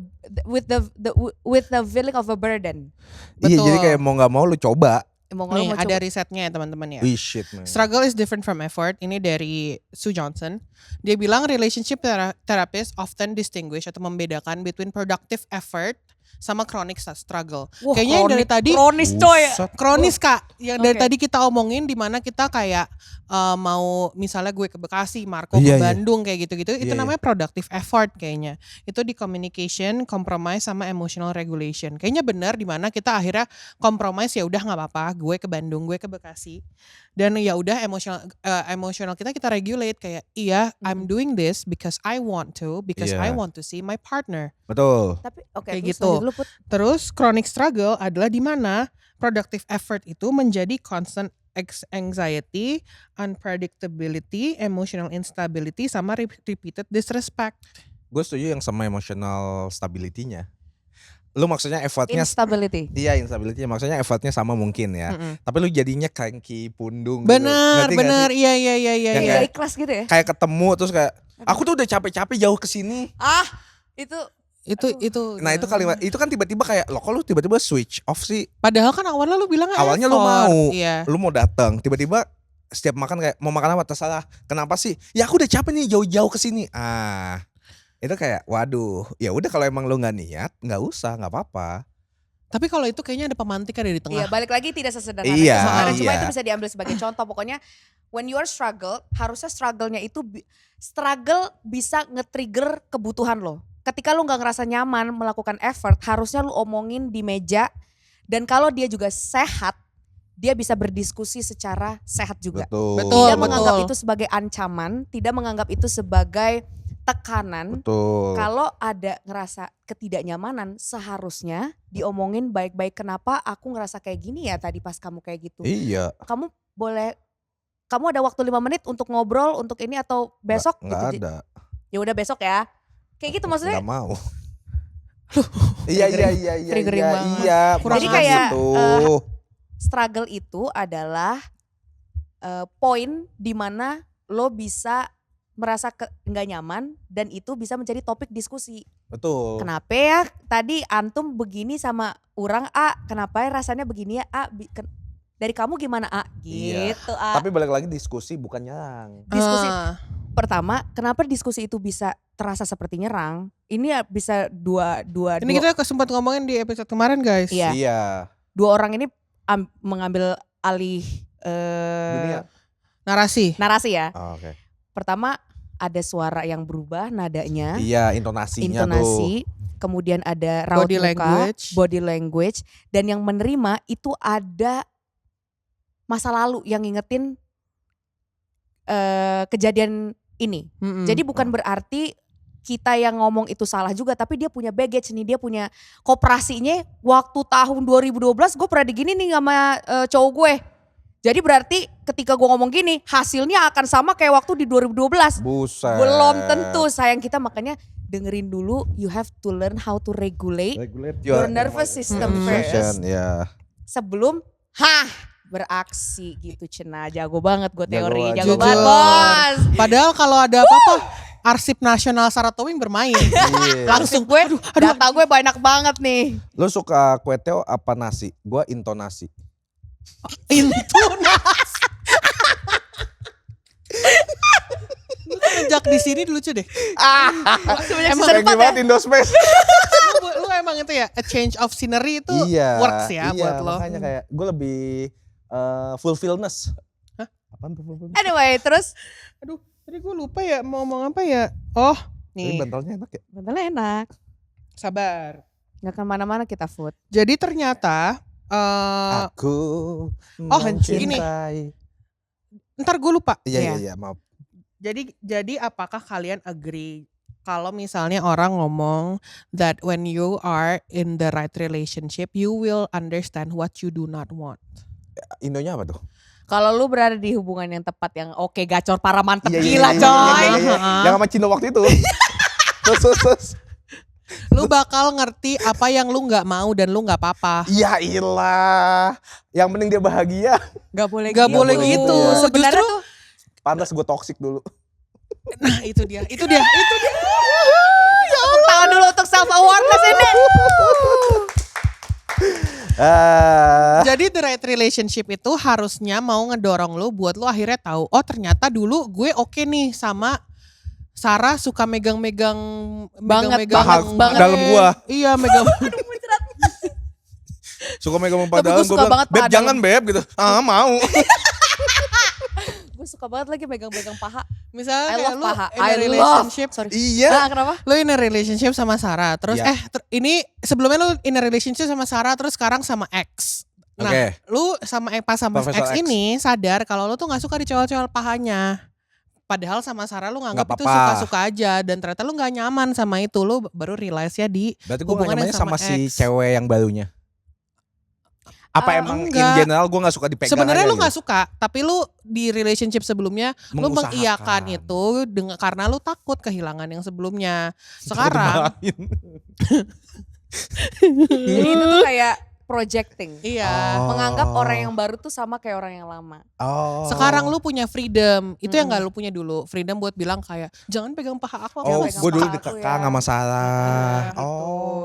feeling of a burden.
Iya,
Betul.
jadi kayak mau nggak mau lu coba.
Mau
Nih
mau
ada
coba.
risetnya ya teman-teman ya.
Wih shit man.
Struggle is different from effort. Ini dari Sue Johnson. Dia bilang relationship therapist often distinguish atau membedakan between productive effort sama chronic struggle.
Wah,
Kayaknya yang dari tadi
kronis coy.
Buset.
kronis kak. Yang dari
Oke.
tadi kita omongin di mana kita kayak mau misalnya gue ke Bekasi, Marco
Iya,
ke
iya.
Bandung kayak gitu-gitu. Itu
Iya,
namanya productive effort kayaknya. Itu di communication, compromise sama emotional regulation. Kayaknya benar di mana kita akhirnya compromise ya udah nggak apa-apa. Gue ke Bandung, gue ke Bekasi. Dan ya udah emotional kita regulate kayak iya I'm doing this because I want to, because
Iya.
I want to see my partner.
Betul.
Tapi oke,
Kayak
terus
gitu.
lanjut dulu, Put.
Terus chronic struggle adalah di mana productive effort itu menjadi constant anxiety, unpredictability, emotional instability, sama repeated disrespect.
Gue setuju yang sama emotional stability-nya. Lu maksudnya effortnya
Instability.
iya instability maksudnya effortnya sama mungkin ya. Tapi lu jadinya cranky pundung gitu.
Benar,
Ngerti nggak
benar,
sih?
iya.
Yang
Iya,
kayak-
ikhlas gitu ya.
Kayak ketemu terus kayak aku tuh udah capek-capek jauh ke sini.
Itu
Itu.
Nah, itu kalimat itu kan tiba-tiba kayak lo kok lu tiba-tiba switch off sih.
Padahal kan awalnya lu bilang
Awalnya lu
effort.
mau.
Iya.
Lu mau datang, tiba-tiba setiap makan kayak mau makan apa terserah. Kenapa sih? Ya aku udah capek nih jauh-jauh ke sini. Itu kayak waduh, ya udah kalau emang lu nggak niat, nggak usah, nggak apa-apa.
Tapi kalau itu kayaknya ada pemantik ada di
Iya,
tengah.
balik lagi tidak sesederhana
Iya,
itu sebenarnya. Cuma
iya.
itu bisa diambil sebagai contoh. Pokoknya when you are struggle, harusnya struggle-nya itu struggle bisa nge-trigger kebutuhan lo. Ketika lo nggak ngerasa nyaman melakukan effort, harusnya lo omongin di meja. Dan kalau dia juga sehat, dia bisa berdiskusi secara sehat juga.
Betul.
Betul,
Tidak menganggap
betul.
itu sebagai ancaman, tidak menganggap itu sebagai tekanan.
Betul.
Kalau ada ngerasa ketidaknyamanan, seharusnya diomongin baik-baik. Kenapa aku ngerasa kayak gini ya tadi pas kamu kayak gitu.
Iya.
Kamu ada waktu 5 menit untuk ngobrol untuk ini atau besok
Nggak
gitu.
ada.
Ya udah besok ya. Kayak gitu maksudnya.
Nggak mau. Iya.
triggering banget.
Iya.
Kurang
Jadi
asem
kayak
tuh.
struggle itu adalah poin dimana lo bisa merasa nggak nyaman dan itu bisa menjadi topik diskusi.
Betul.
Kenapa ya tadi antum begini sama orang A, kenapa ya rasanya begini ya A, dari kamu gimana A?
Iya.
Gitu A.
Tapi balik lagi diskusi bukan nyerang.
Diskusi pertama, kenapa diskusi itu bisa terasa seperti nyerang? Ini ya bisa dua
Ini kita sempat ngomongin di episode kemarin guys.
Iya.
Iya.
dua orang ini mengambil alih
Dunia.
Narasi.
narasi ya.
Oh, oke.
Pertama ada suara yang berubah nadanya,
Iya, intonasinya tuh.
intonasi, kemudian ada raut
Body
muka,
language.
body language, dan yang menerima itu ada masa lalu yang ngingetin kejadian ini.
Mm-mm.
Jadi bukan berarti kita yang ngomong itu salah juga, tapi dia punya baggage nih, dia punya koperasinya. Waktu tahun 2012 gue pernah digini nih sama cowok gue. Jadi berarti ketika gue ngomong gini, hasilnya akan sama kayak waktu di 2012.
Buset.
Belum tentu, sayang kita, makanya dengerin dulu. You have to learn how to regulate
Regulate
your nervous system first
Ya.
sebelum beraksi gitu. Cenah, jago banget gue teori,
Jago
jago
aja.
banget bos.
Padahal kalau ada apa-apa Arsip Nasional Saratowing bermain.
Iya.
Langsung gue, data gue banyak banget nih.
Lu suka kue teo apa nasi? Gua intonasi.
Intonasi. Lu sejak di sini lucu deh.
Semenjak
Emang
season 4 ya.
Indospace.
Lu emang itu ya a change of scenery itu
Iya.
works ya
iya,
buat lo.
Makanya kayak gue lebih fulfillness.
Hah?
Apaan tuh fulfillness?
Anyway, terus
Aduh, tadi gue lupa ya mau ngomong apa ya. Oh,
Tapi
nih.
bantalnya enak ya.
bentarnya enak.
Sabar.
Gak kemana-mana kita food.
Jadi ternyata
Aku
ini.
mencintai.
ntar gue lupa.
Iya.
Iya, maaf.
Jadi apakah kalian agree kalau misalnya orang ngomong that when you are in the right relationship you will understand what you do not want.
Indonya apa tuh?
Kalau lu berada di hubungan yang tepat, yang oke gacor parah mantep
Iya,
gila
iya,
coy.
iya. Yang sama Cino waktu itu. Terus.
Lu bakal ngerti apa yang lu nggak mau dan lu nggak apa-apa.
Iya ilah. Yang penting dia bahagia.
Gak boleh
Gak
gitu.
boleh gitu.
Sebenarnya
Justru-
tuh
Pantas gue toxic dulu.
Nah itu dia.
tepuk tangan dulu untuk self awareness ini.
Jadi the right relationship itu harusnya mau ngedorong lu buat lu akhirnya tahu, oh ternyata dulu gue oke nih sama Sarah suka megang-megang
Banget,
megang-megang
banget.
Dalam gua.
Iya, megang.
Suka megang
Tapi
dalam.
gue suka banget
Beb
paha
jangan
dalam."
beb gitu. Mau.
Gue suka banget lagi megang-megang paha.
Misalnya
I
kayak
love
lu
paha.
in a
I
relationship,
love. Sorry.
Iya.
Nah, kenapa?
lu in a relationship sama Sarah, terus
Iya.
ini sebelumnya lu in a relationship sama Sarah, terus sekarang sama X. Nah,
Oke.
lu sama pas sama
Profesor
X
X.
ini sadar kalau lu tuh nggak suka dicewel-cewel pahanya. Padahal sama Sarah lu nganggap
Nggak
itu
apa-apa.
suka-suka aja dan ternyata lu nggak nyaman sama itu, lu baru realize ya di
Berarti gue gak
hubungannya
nyamannya sama si
X.
cewek yang barunya. Apa emang in
enggak.
general gue gak suka dipegang
Sebenarnya
aja
lu
gitu?
nggak suka, tapi lu di relationship sebelumnya lu
Mengusahakan.
mengiyakan itu dengan karena lu takut kehilangan yang sebelumnya.
Takut
Sekarang
dimarahin.
Jadi itu tuh kayak projecting.
iya.
Oh.
Menganggap orang yang baru tuh sama kayak orang yang lama.
Oh.
Sekarang lu punya freedom, itu yang
Mm-mm.
gak lu punya dulu. Freedom buat bilang kayak jangan pegang paha aku
Oh,
pegang
gue dulu
paha aku
dikekang
ya.
sama Sarah.
Gitu.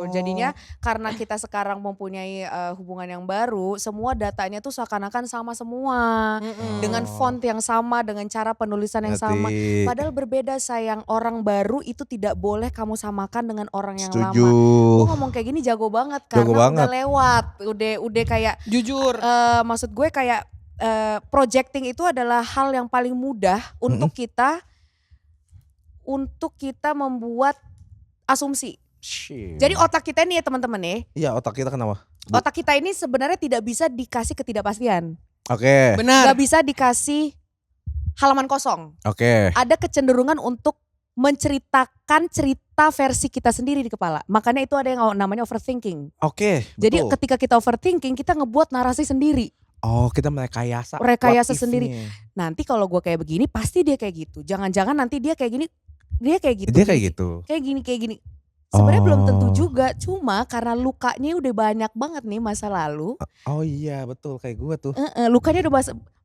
Jadinya karena kita sekarang mempunyai hubungan yang baru, semua datanya tuh seakan-akan sama semua.
Mm-mm.
Dengan font yang sama, dengan cara penulisan yang sama.
Ngerti.
Padahal berbeda sayang, orang baru itu tidak boleh kamu samakan dengan orang yang
Setuju.
lama. Gue ngomong kayak gini jago banget
Jago
karena
banget.
udah lewat, udah kayak
Jujur.
maksud gue kayak projecting itu adalah hal yang paling mudah untuk kita membuat asumsi.
Shit.
Jadi otak kita ini ya teman-teman ya,
Iya otak kita kenapa?
otak kita ini sebenarnya tidak bisa dikasih ketidakpastian,
Oke.
Benar.
nggak bisa dikasih halaman kosong.
Oke.
Ada kecenderungan untuk menceritakan cerita versi kita sendiri di kepala. Makanya itu ada yang namanya overthinking.
Oke.
Jadi
betul.
ketika kita overthinking, kita ngebuat narasi sendiri.
Oh kita merekayasa.
Rekayasa
what
sendiri.
if-nya.
Nanti kalau gue kayak begini, pasti dia kayak gitu. Jangan-jangan nanti dia kayak gini, dia kayak gitu.
Dia kayak gitu.
Kayak gini. Sebenarnya belum tentu
Oh.
juga, cuma karena lukanya udah banyak banget nih masa lalu.
Oh iya betul kayak gue tuh.
Lukanya udah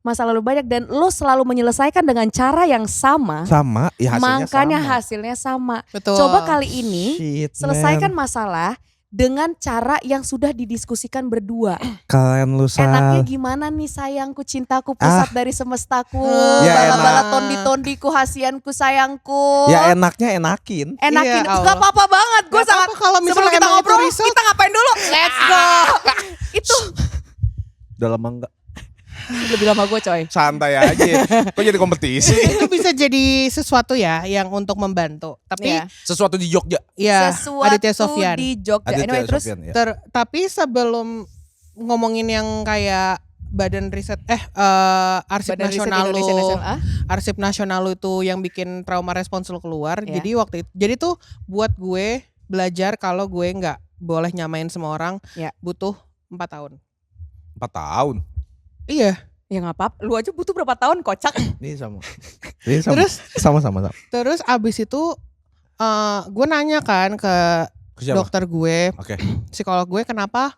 masa lalu banyak dan lo selalu menyelesaikan dengan cara yang sama.
Sama. Ya hasilnya
Makanya
sama.
hasilnya sama.
Betul.
Coba kali ini
Shit,
selesaikan
man.
masalah dengan cara yang sudah didiskusikan berdua.
Kalian lu
Enaknya
Sal.
gimana nih sayangku, cintaku, pusat dari semestaku,
Ya,
bala-bala
enak.
tondi-tondiku, hasianku, sayangku.
Ya enaknya enakin.
Enakin,
Iya,
gak apa-apa banget. Gue
Gak
sangat,
apa-apa kalau misalnya
sebelum kita
emang itu
ngobrol,
result.
kita ngapain dulu? Let's go. Itu
Udah lama enggak.
Lebih lama gue coy.
Santai aja. Kok jadi kompetisi?
Itu bisa jadi sesuatu ya yang untuk membantu. Tapi
Iya.
Sesuatu di Jogja.
ya
Sesuatu
Aditya Sofyan.
di Jogja.
Aditya
Anyway terus
Sofyan, ya.
Tapi sebelum ngomongin yang kayak badan riset arsip
Badan Riset
nasional
Indonesia
lu,
Nasional.
arsip nasional lu itu yang bikin trauma respons lu keluar.
Iya.
Jadi tuh buat gue belajar kalau gue nggak boleh nyamain semua orang.
Iya.
Butuh 4 tahun.
4 tahun.
Iya.
Ya nggak apa-apa. Lu aja butuh berapa tahun kocak?
Ini sama. Ini sama.
Terus
sama.
Terus abis itu gue nanya kan ke
Siapa?
dokter gue,
Oke.
psikolog gue, kenapa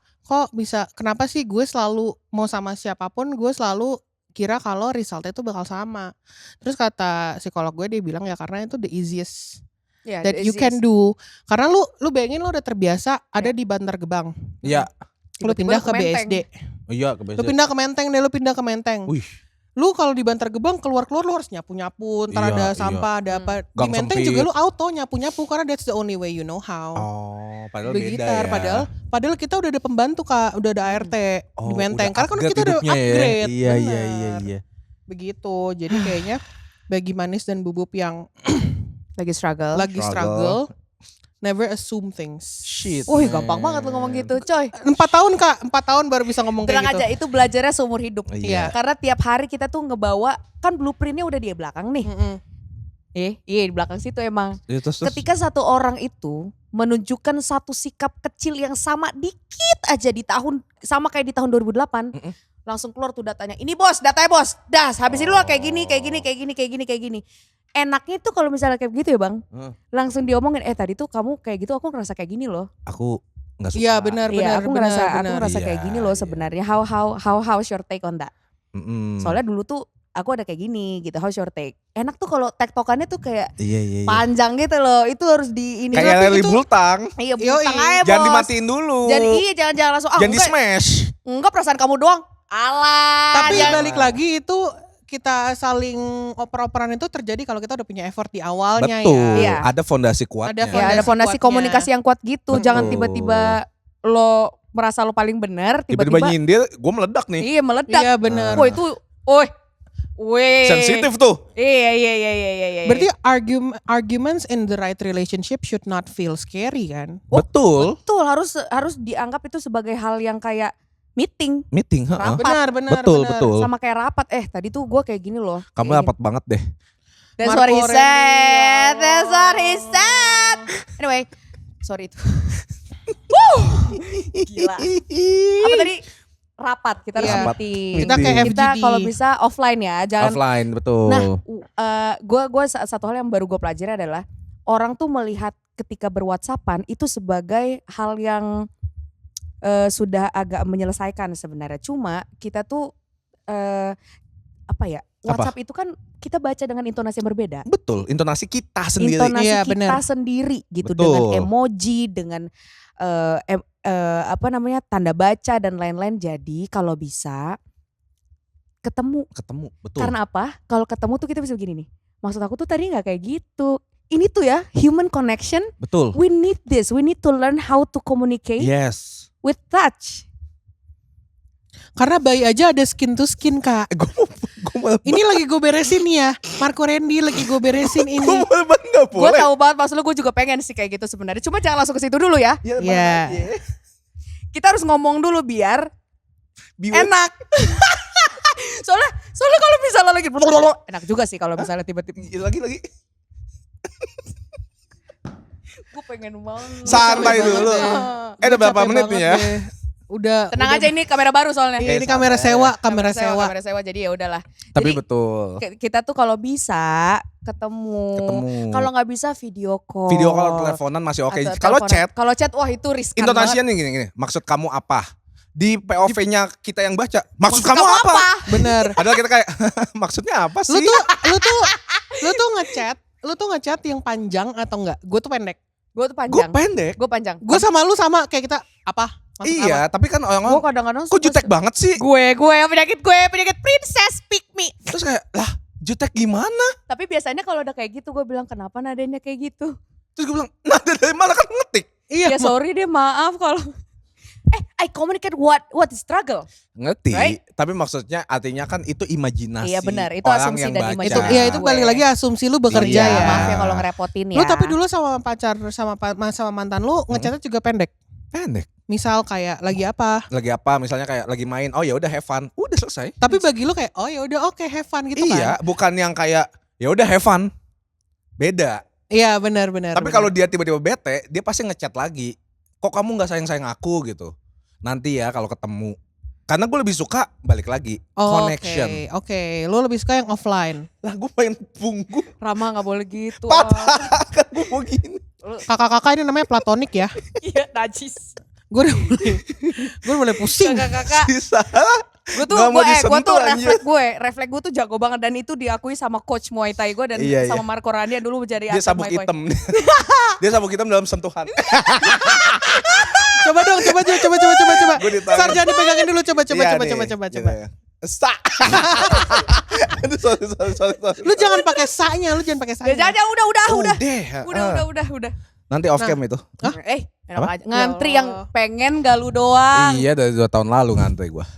sih gue selalu mau sama siapapun gue selalu kira kalau resultnya itu bakal sama. Terus kata psikolog gue, dia bilang ya karena itu the easiest
Ya,
that you can do. Karena lu bayangin lu udah terbiasa ada di Bantar Gebang.
Iya.
Lu pindah ke
Menteng.
BSD.
Iya,
Lu pindah ke Menteng deh, lu pindah ke Menteng.
Wih.
Lu kalau di Bantar Gebang keluar lu harus nyapu-nyapu, ntar
Iya,
ada
iya.
sampah, ada apa. Di
Gang
Menteng
sempit.
juga lu auto nyapu-nyapu karena that's the only way you know how.
Oh, padahal
Begitu,
beda ya.
padahal kita udah ada pembantu Kak, udah ada ART
Oh,
di Menteng.
udah
Karena kan
upgrade
kita udah
hidupnya ya.
upgrade.
Iya.
bener. Begitu. Jadi kayaknya bagi Manis dan Bubub yang
Lagi struggle.
lagi struggle, never assume things.
Shit.
Wih gampang banget lu ngomong gitu coy.
4 tahun Kak, 4 tahun baru bisa ngomong
Tenang
kayak gitu.
aja itu belajarnya seumur hidup.
Iya.
Karena tiap hari kita tuh ngebawa kan blueprintnya udah di belakang nih.
Mm-mm.
Iya di belakang situ emang.
Ya, terus.
Ketika satu orang itu menunjukkan satu sikap kecil yang sama dikit aja di tahun sama kayak di tahun 2008, langsung keluar tuh datanya. Ini bos, datanya bos. Das, habis ini lo kayak gini. Enaknya tuh kalau misalnya kayak gitu ya bang, langsung diomongin. Tadi tuh kamu kayak gitu, aku ngerasa kayak gini loh.
Aku nggak suka.
Iya benar.
Iya, aku ngerasa
Iya,
kayak gini loh
iya.
sebenarnya. How's your take on that?
Mm-mm.
Soalnya dulu tuh aku ada kayak gini gitu. How's your take? Enak tuh kalau tektokannya tuh kayak
Iya.
panjang gitu loh. Itu harus di ini.
Kayak Leli
itu-
Bultang.
Iya,
Yoi.
butang aja bos.
Jangan dimatiin dulu.
Jangan langsung.
Jangan di smash.
Enggak perasaan kamu doang. Alah.
Tapi
jangan-
balik lagi itu kita saling oper-operan itu terjadi kalau kita udah punya effort di awalnya
Betul.
ya.
Iya.
Ada fondasi kuatnya.
Ada
Ya ada fondasi
kuatnya.
komunikasi yang kuat gitu.
Betul.
Jangan tiba-tiba lo merasa lo paling benar,
Tiba-tiba
tiba-tiba
nyindir, gue meledak nih.
iya meledak.
Iya benar.
Wah itu, weh.
Sensitif tuh.
Iya.
Berarti arguments in the right relationship should not feel scary kan?
Betul.
betul harus dianggap itu sebagai hal yang kayak meeting
Meeting. heeh.
Rapat.
Benar.
Betul.
sama kayak rapat. Tadi tuh gue kayak gini loh.
Kamu
Kayak
rapat banget deh.
gini. That's what he
Marco
said.
Rendy.
That's what he said. Anyway, sorry itu. Wuh, gila. Apa tadi? Rapat kita harus
Iya.
meeting.
Kita kayak
Kita
FGD.
kalau bisa offline ya, jangan.
Offline, betul.
Nah, gue satu hal yang baru gue pelajari adalah orang tuh melihat ketika berwhatsappan itu sebagai hal yang sudah agak menyelesaikan sebenarnya. Cuma kita tuh WhatsApp itu kan kita baca dengan intonasi yang berbeda.
Betul, intonasi kita sendiri.
Intonasi
Iya,
kita
benar.
sendiri gitu
Betul.
dengan emoji, dengan tanda baca dan lain-lain. Jadi kalau bisa ketemu.
Betul.
Karena apa? Kalau ketemu tuh kita bisa begini nih. Maksud aku tuh tadi nggak kayak gitu. Ini tuh ya human connection.
Betul.
We need this. We need to learn how to communicate
Yes.
with touch.
Karena bayi aja ada skin to skin Kak.
Gue malah
Ini lagi gue beresin nih ya. Marco Rendy lagi gue beresin ini.
nggak
Gue
boleh.
tahu banget maksud lu, gue juga pengen sih kayak gitu sebenarnya. Cuma jangan langsung ke situ dulu ya.
Ya,
Iya.
Kita harus ngomong dulu biar
Biwet.
enak. soalnya kalau misalnya lagi enak juga sih kalau misalnya tiba-tiba
Lagi.
gue pengen banget.
Santai dulu. Udah berapa
Capek
menit
banget
nih ya?
deh. Udah.
Tenang aja, ini kamera baru soalnya.
Iya, ini
Oke,
kamera
santai.
sewa, kamera sewa.
Kamera sewa jadi ya udahlah.
Tapi
Jadi,
betul.
Kita tuh kalau bisa ketemu. Kalau nggak bisa video call.
Video call, teleponan masih oke.
Atau
Kalau
teleponan.
chat,
Kalau chat wah itu riskan
intonasinya
banget.
nih gini. Maksud kamu apa? Di POV-nya kita yang baca. Maksud kamu apa?
Bener.
Padahal kita kayak maksudnya apa sih?
Lu tuh ngechat yang panjang atau enggak? Gue tuh pendek.
Gue tuh
Gue
panjang.
pendek.
Gue panjang.
Gue sama lu sama kayak kita apa? Maksud
Iya, tapi kan
Gue
orang-orang
kadang-kadang
kok jutek banget sih?
Gue penyakit princess pick me.
Terus kayak lah jutek gimana?
Tapi biasanya kalau udah kayak gitu gue bilang kenapa nadanya kayak gitu.
Terus gue bilang nada dari mana kan ngetik?
Iya.
Ya sorry deh maaf kalau. I communicate what is struggle.
Ngerti,
Right?
tapi maksudnya artinya kan itu imajinasi
Iya benar, itu
orang
asumsi
yang
dan
baca.
Itu
imajinasi.
ya itu balik lagi asumsi lu bekerja
Iya.
ya.
Maaf ya kalau ngerepotin ya.
Lu tapi dulu sama pacar sama mantan lu ngechatnya juga pendek.
Pendek.
Misal kayak lagi apa?
Lagi apa misalnya kayak lagi main, oh ya udah have fun, udah selesai.
Tapi bagi lu kayak oh ya udah oke have fun gitu kan.
Iya, bukan yang kayak ya udah have fun. Beda.
Iya benar.
Tapi kalau dia tiba-tiba bete, dia pasti ngechat lagi. Kok kamu nggak sayang-sayang aku gitu? Nanti ya kalau ketemu. Karena gue lebih suka balik lagi connection.
Oke. Lu lebih suka yang offline.
Lah gue pengen punggung.
Rama nggak boleh gitu.
Patah kan gue mau gini.
Kakak-kakak ini namanya platonik ya.
Iya najis.
Gue udah mulai pusing.
Kakak-kakak.
Sisa.
Gue tuh
Nggak mau
gue
disentuh,
tuh
anjir.
refleks gue tuh jago banget dan itu diakui sama coach Muay Thai gue dan
Iya,
sama
iya.
Marco Randia dulu menjadi
Dia
atlet
sabuk
Muay Thai.
hitam. Dia sabuk hitam dalam sentuhan.
Coba dong, coba.
Gua ditanya.
Sar jangan dipegangin dulu, coba.
Iya nih, gitu ya. Sak. Aduh sorry.
Lu jangan pakai sa-nya, lu jangan pakai sa-nya.
Udah
Udah.
udah.
Nanti off cam itu.
Enak
Apa?
aja. Ngantri
Ya
yang
Allah.
pengen galu doang.
Iya dari 2 tahun lalu ngantri gua.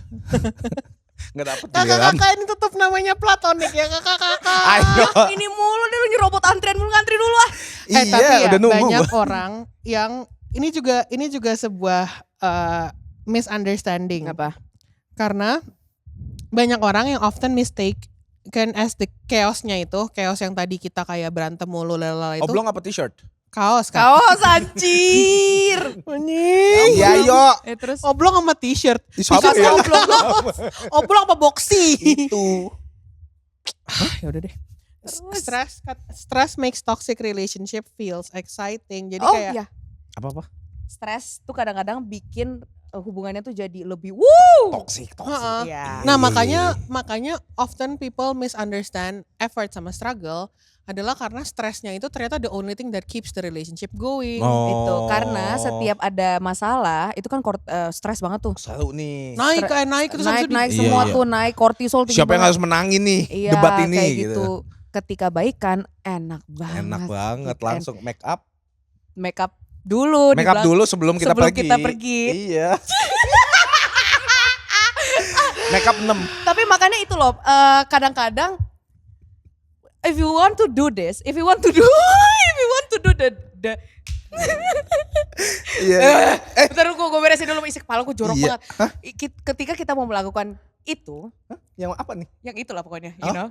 Nggak dapet giliran.
Kakak-kakak ini tetap namanya platonik ya kakak-kakak.
Ayo.
Ini mulu deh lu nyerobot antrian mulu ngantri dulu ah.
Tapi
Iya
ya
udah nunggu
banyak
gua.
orang yang ini juga sebuah misunderstanding.
Apa?
Karena banyak orang yang often mistake kan as the chaosnya itu, chaos yang tadi kita kayak berantem mulu lalala itu.
Oblong apa t-shirt?
Kaos kan.
Kaos anjir.
Anjing.
Iya yo.
Terus
Oblong sama t-shirt.
Sama
T-shirt
ya.
oblong. Oblong apa boxy?
Itu.
Ya udah deh.
Terus?
Stress makes toxic relationship feels exciting. Jadi
oh
kayak
iya,
Apa?
stres tuh kadang-kadang bikin hubungannya tuh jadi lebih wow.
Toxic.
Heeh.
Iya.
Nah makanya often people misunderstand effort sama struggle adalah karena stresnya itu ternyata the only thing that keeps the relationship going.
Oh.
Itu karena setiap ada masalah itu kan stres banget tuh.
Seru nih.
Naik terus habis itu
Naik
Iya,
semua
iya.
tuh naik kortisol tinggi
Siapa yang
banget.
harus menangin nih
Iya,
debat ini
kayak
gitu.
Ketika baikan enak banget.
Enak banget
Weekend.
langsung make up.
Make up dulu di
Make up
belakang.
dulu sebelum kita
sebelum
pergi.
kita pergi.
Iya. Make up 6.
Tapi makanya itu loh, kadang-kadang if you want to do the
Iya.
bentar gue beresin dulu isi kepala gue jorok
Iya.
banget. Ketika kita mau melakukan itu,
Yang apa nih?
yang itulah pokoknya,
Oh.
you know.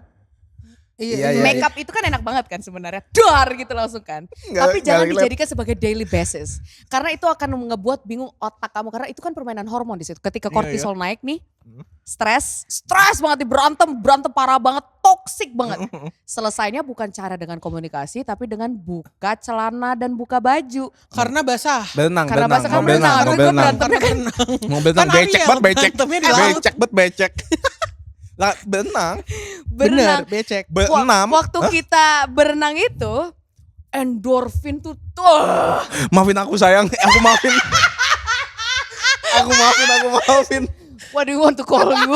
Iya,
Make up itu kan enak banget kan sebenarnya, dar gitu langsung kan. Tapi jangan
relate.
dijadikan sebagai daily basis, karena itu akan ngebuat bingung otak kamu karena itu kan permainan hormon di situ. Ketika
Iya,
kortisol naik nih, stres banget, berantem parah banget, toksik banget. Selesainya bukan cara dengan komunikasi, tapi dengan buka celana dan buka baju.
karena basah.
Berenang,
Karena
berenang,
bahasa
mau
kan
berenang,
berenang,
mau
tapi gue
berenang.
berantemnya kan
Mau berenang,
Kan
becek
Ariel,
banget, becek.
berantemnya di laut.
Becek banget, becek. Lah, berenang,
berenang.
Bener, becek.
berenam.
Waktu kita berenang itu, endorfin tuh
Maafin aku sayang, aku maafin. aku maafin.
what do you want to call you?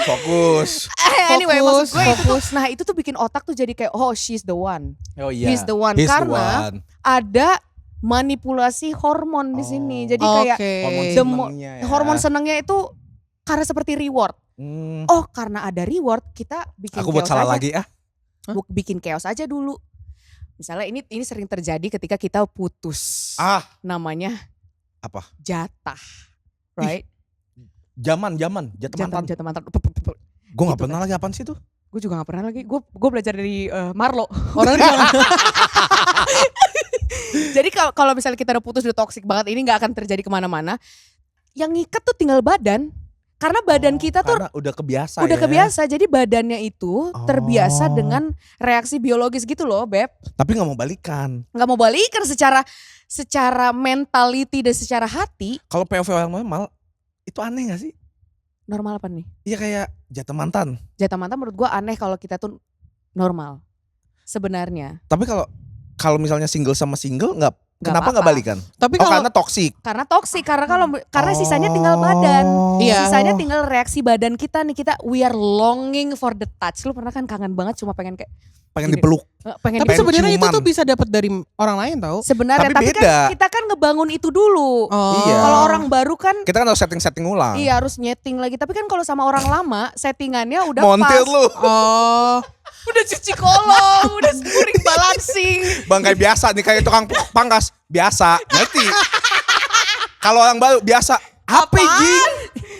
Fokus.
Anyway, maksud gue itu tuh,
Fokus.
nah itu tuh bikin otak tuh jadi kayak, oh she's the one.
Oh iya.
He's the one.
He's the
Karena
one.
ada manipulasi hormon di sini. Jadi kayak
Hormon
the
senengnya ya.
hormon senangnya itu karena seperti reward.
Hmm.
Oh karena ada reward kita bikin
Aku buat
chaos
salah
aja.
lagi ah.
Bikin chaos aja dulu. Misalnya ini sering terjadi ketika kita putus.
Ah,
Namanya
apa?
jatah. Right?
Zaman, jatuh mantan.
Jatah mantan.
Gue gak
Gitu
pernah lagi apaan sih tuh?
Gue juga gak pernah lagi. Gue belajar dari Marlo.
Orang jangan
Jadi kalau misalnya kita udah putus, udah toxic banget, ini gak akan terjadi kemana-mana. Yang ngikat tuh tinggal badan. Karena badan kita tuh
Karena udah kebiasa
udah
ya.
kebiasa. Jadi badannya itu terbiasa
Oh.
dengan reaksi biologis gitu loh, Beb.
Tapi gak mau balikan.
Gak mau balikan secara mentality dan secara hati.
Kalau POV orang normal, itu aneh gak sih?
Normal apa nih?
Iya kayak jatuh mantan.
Jatah mantan menurut gue aneh kalau kita tuh normal. Sebenarnya.
Tapi kalau misalnya single sama single Kenapa nggak
apa-apa.
balikan?
Tapi
Oh
kalau
karena toksik.
Karena toksik, karena sisanya tinggal badan.
Iya.
Sisanya tinggal reaksi badan kita nih, we are longing for the touch. Lu pernah kan kangen banget cuma pengen kayak
Pengen
gini.
dipeluk.
pengen
tapi
pengen
sebenarnya itu
ciuman.
tuh bisa dapat dari orang lain tau.
sebenarnya
Tapi
tapi
beda.
kan kita kan ngebangun itu dulu.
Oh.
Iya.
Kalau orang baru kan
Kita kan harus setting-setting ulang.
iya harus nyeting lagi. Tapi kan kalau sama orang lama settingannya udah
Montir
pas.
lu.
Oh.
Udah cuci kolong, udah spring balancing.
Bang kayak biasa nih kayak tukang pangkas. Biasa. Ngerti? Kalau orang baru biasa. Apa jing?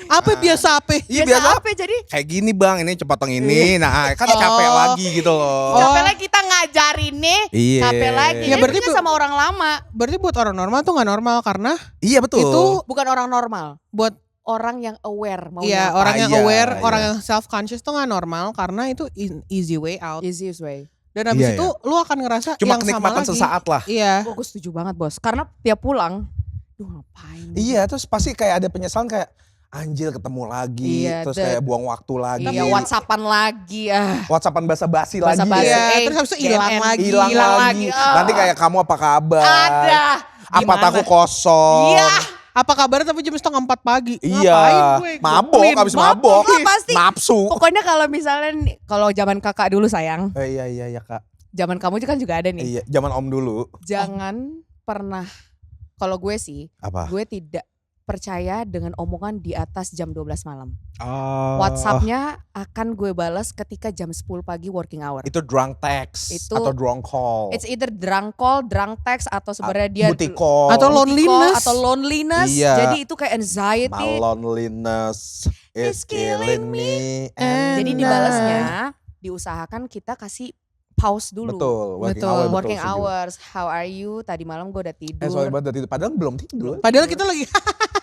Apa biasa apa?
Iya
Biasa
biasa.
apa jadi?
Kayak gini bang, ini cepotong ini. Nah kan capek
Oh.
lagi gitu loh.
Capek lagi kita ngajarin nih.
Iya.
Capek lagi.
Ya,
Ya,
berarti
berarti sama orang lama.
Berarti buat orang normal tuh nggak normal karena
Iya betul.
itu
Bukan orang normal.
buat
Orang yang aware maunya
iya
apa.
orang yang
Iya,
aware,
iya.
orang yang self conscious tuh nggak normal karena itu easy way out.
Easiest way.
Dan habis
Iya,
itu lu akan ngerasa
Cuma
yang sama
kenikmatan
lagi.
sesaat lah.
Iya.
Gue setuju banget bos. Karena tiap pulang, duh ngapain?
Iya terus pasti kayak ada penyesalan kayak anjir ketemu lagi.
Iya,
Terus
the-
kayak buang waktu lagi.
Iya, WhatsAppan lagi.
Whatsappan basa-basi lagi
Basa-basi.
ya.
Iya, terus habis itu hilang
GNN.
lagi.
Hilang
Hilang
lagi.
lagi.
Nanti kayak kamu apa kabar?
Ada.
Apa
Gimana?
taku kosong?
Iya.
Apa kabar tapi jam 3:30 pagi?
Iya.
Ngapain gue?
Mabok,
Clean.
abis mabok.
Lah, pasti.
Nafsu.
Pokoknya kalau misalnya nih, kalau zaman kakak dulu sayang,
Iya kak.
zaman kamu kan juga ada nih.
Iya zaman om dulu.
Jangan pernah, kalau gue sih,
Apa?
gue tidak percaya dengan omongan di atas jam 12 malam.
Oh.
WhatsApp-nya akan gue balas ketika jam 10 pagi working hour.
Itu drunk text
Itu-
atau drunk call.
It's either drunk call, drunk text, atau sebenarnya dia
Booty call.
Atau
booty call,
loneliness.
atau loneliness.
Iya.
Jadi itu kayak anxiety.
My loneliness is
It's killing
killing me.
Jadi
and
dibalasnya, diusahakan kita kasih pause dulu.
Betul. Working
Betul.
hour.
Working
setuju.
hours, how are you? Tadi malam gue udah tidur.
Sorry banget udah tidur. Padahal belum tidur.
Padahal kita lagi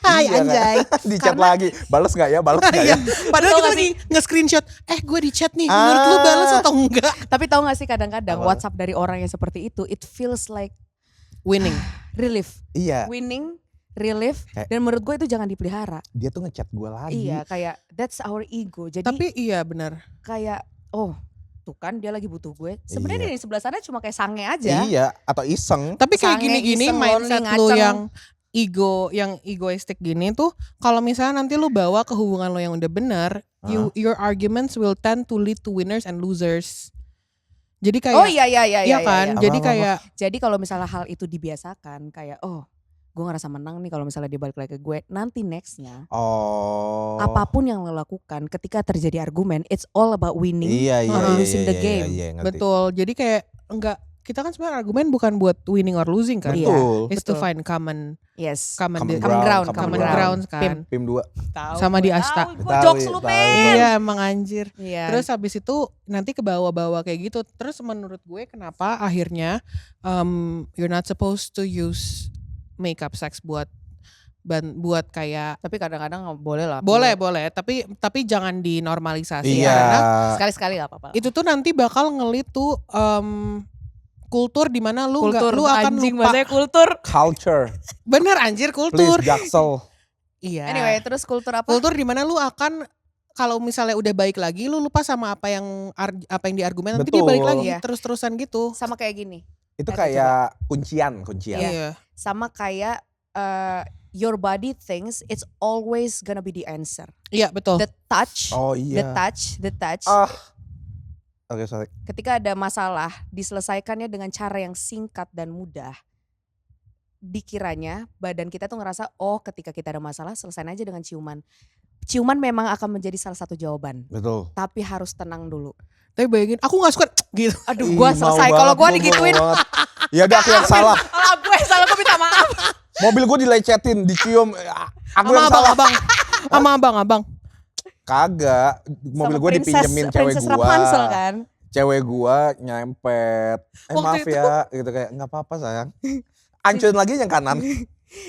hai
Iya,
anjay.
Di chat
Karena-
lagi. Balas gak ya? Balas gak
Iya.
ya?
Padahal
Tau
kita
gak
lagi nge-screenshot. Gue di chat nih. Menurut lu
Ah.
balas atau enggak?
Tapi tahu gak sih kadang-kadang
Apa?
WhatsApp dari orang yang seperti itu, it feels like
Winning.
relief,
Iya.
winning, relief.
Kayak-
Dan menurut gue itu jangan dipelihara.
Dia tuh ngechat gue lagi.
Iya, kayak that's our ego. Jadi
Tapi iya benar.
kayak oh tuh kan dia lagi butuh gue. Sebenarnya
Iya.
di sebelah sana cuma kayak sange aja.
Iya. Atau iseng.
Tapi kayak
Sange,
gini-gini
iseng,
mindset
lonely,
lu
ngaceng.
yang egoistik gini tuh kalau misalnya nanti lu bawa ke hubungan lo yang udah benar, your arguments will tend to lead to winners and losers. Jadi kayak
Oh iya iya iya
iya
iya.
kan?
iya.
Jadi
Apa-apa.
kayak
Jadi kalau misalnya hal itu dibiasakan kayak oh gue ngerasa menang nih kalau misalnya dia balik lagi ke gue. Nanti nextnya
Oh.
apapun yang lo lakukan ketika terjadi argumen, it's all about winning.
Iya iya iya.
losing the
iya,
game.
Iya, ngerti.
betul. Jadi kayak enggak, kita kan sebenarnya argumen bukan buat winning or losing kan.
Iya.
Betul.
It's to
betul.
find common
Yes.
Common
ground,
common
ground.
grounds kan.
Pim 2.
Tahu,
Sama
gue
di Asta.
tahu, Gue
Tahu,
jokes lu
tahu.
Pin.
Iya emang anjir.
Iya.
Terus habis itu nanti ke bawah-bawah kayak gitu. Terus menurut gue kenapa akhirnya you're not supposed to use makeup sex buat kayak
tapi kadang-kadang boleh lah.
boleh tapi jangan dinormalisasi
Iya.
karena
Sekali-sekali gak apa-apa.
itu tuh nanti bakal ngelit tuh kultur di mana lu nggak
kultur
lu akan
anjing
lupa.
bahasanya kultur.
Culture.
Bener anjir
Please
kultur.
Jaksel.
Iya.
Anyway, terus kultur apa?
Kultur di mana lu akan kalau misalnya udah baik lagi lu lupa sama apa yang diargumen nanti dia
Betul.
balik lagi
Iya.
terus-terusan gitu.
Sama kayak gini.
Itu
Oke,
kayak kuncian.
Iya.
Sama kayak your body thinks it's always gonna be the answer.
Iya betul.
The touch,
Oh iya.
the touch.
Ah. Oke, sorry.
Ketika ada masalah, diselesaikannya dengan cara yang singkat dan mudah. Dikiranya badan kita tuh ngerasa, oh ketika kita ada masalah selesaiin aja dengan ciuman. Ciuman memang akan menjadi salah satu jawaban.
Betul.
Tapi harus tenang dulu.
Tapi bayangin aku gak suka gitu.
Aduh
Ih,
gue
mau
selesai.
banget,
Kalau gue
mau
digituin,
banget. Ya udah aku yang salah.
kalau gue yang salah gue minta maaf.
Mobil gue dilecetin, dicium. Aku
Sama
yang salah.
abang-abang. Sama abang-abang.
Kagak. Mobil
Sama
gue dipinjemin cewek
Princess
gue.
Rapunzel kan.
Cewek gue nyempet.
Waktu
Maaf
itu-
ya. Gitu kayak nggak apa-apa sayang. Ancurin lagi yang kanan.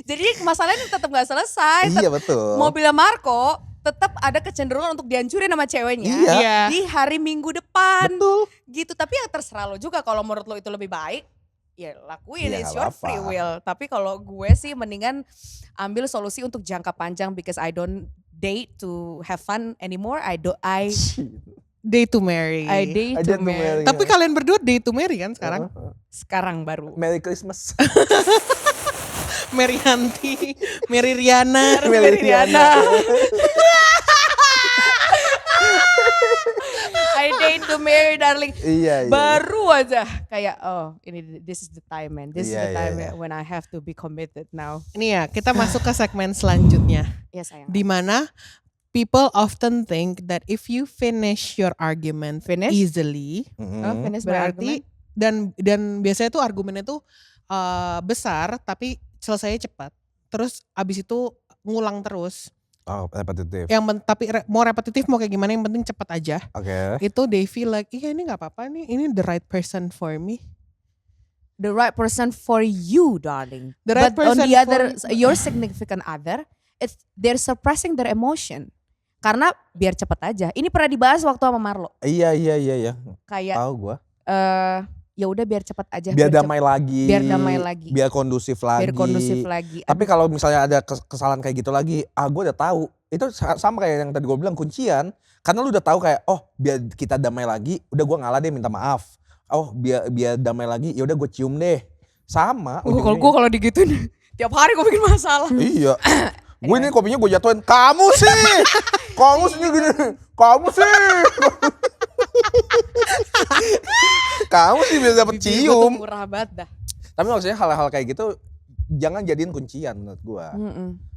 Jadi masalahnya tetap gak selesai.
Iya betul.
Mobilnya Marco tetap ada kecenderungan untuk dihancurin sama ceweknya.
Iya.
Di hari Minggu depan.
Betul.
Gitu, tapi ya terserah lo juga kalau menurut lo itu lebih baik. Ya lakuin,
Iya,
it's
nggak
your
apa-apa.
free will. Tapi kalau gue sih mendingan ambil solusi untuk jangka panjang because I don't date to have fun anymore. I
Day to marry.
date
I
to
date to
marry.
marry.
Tapi kalian berdua day to marry kan sekarang?
Sekarang baru.
Merry Christmas.
Merianti, Mary Riana.
I date to marry darling.
Iya.
Baru aja kayak this is the time man. This is
Iya,
the
iya,
time
iya.
when I have to be committed now.
Ini ya, kita masuk ke segmen selanjutnya.
Ya sayang.
Di mana people often think that if you finish your argument
Finish?
easily,
Finish my
berarti
argument.
dan biasanya tuh argumennya tuh besar tapi selesainya cepat. Terus abis itu ngulang terus.
Oh, repetitif.
Tapi mau repetitif mau kayak gimana yang penting cepat aja.
Oke.
Itu they feel like iya ini nggak apa-apa nih, ini the right person for me.
The right person for you, darling.
The right
But on
person
the other,
for-
your significant other, they're suppressing their emotion. Karena biar cepet aja. Ini pernah dibahas waktu sama Marlo.
Iya.
Kayak
Tahu gua.
ya udah biar cepet aja.
Biar damai lagi.
Biar damai lagi.
Biar kondusif lagi.
Biar kondusif lagi.
Tapi kalau misalnya ada kesalahan kayak gitu lagi, gue udah tahu. Itu sama kayak yang tadi gue bilang kuncian. Karena lu udah tahu kayak, oh biar kita damai lagi, udah gue ngalah deh minta maaf. Oh biar damai lagi, ya udah gue cium deh. Sama.
Kalau digituin tiap hari gue bikin masalah.
Iya. Gue ini kopinya gue jatuhin. Kamu sih. Kamu sih gini. Kamu sih. Kamu sih biar dapet
Bibir gua tuh
cium.
murah banget dah.
Tapi maksudnya hal-hal kayak gitu jangan jadiin kuncian menurut gue.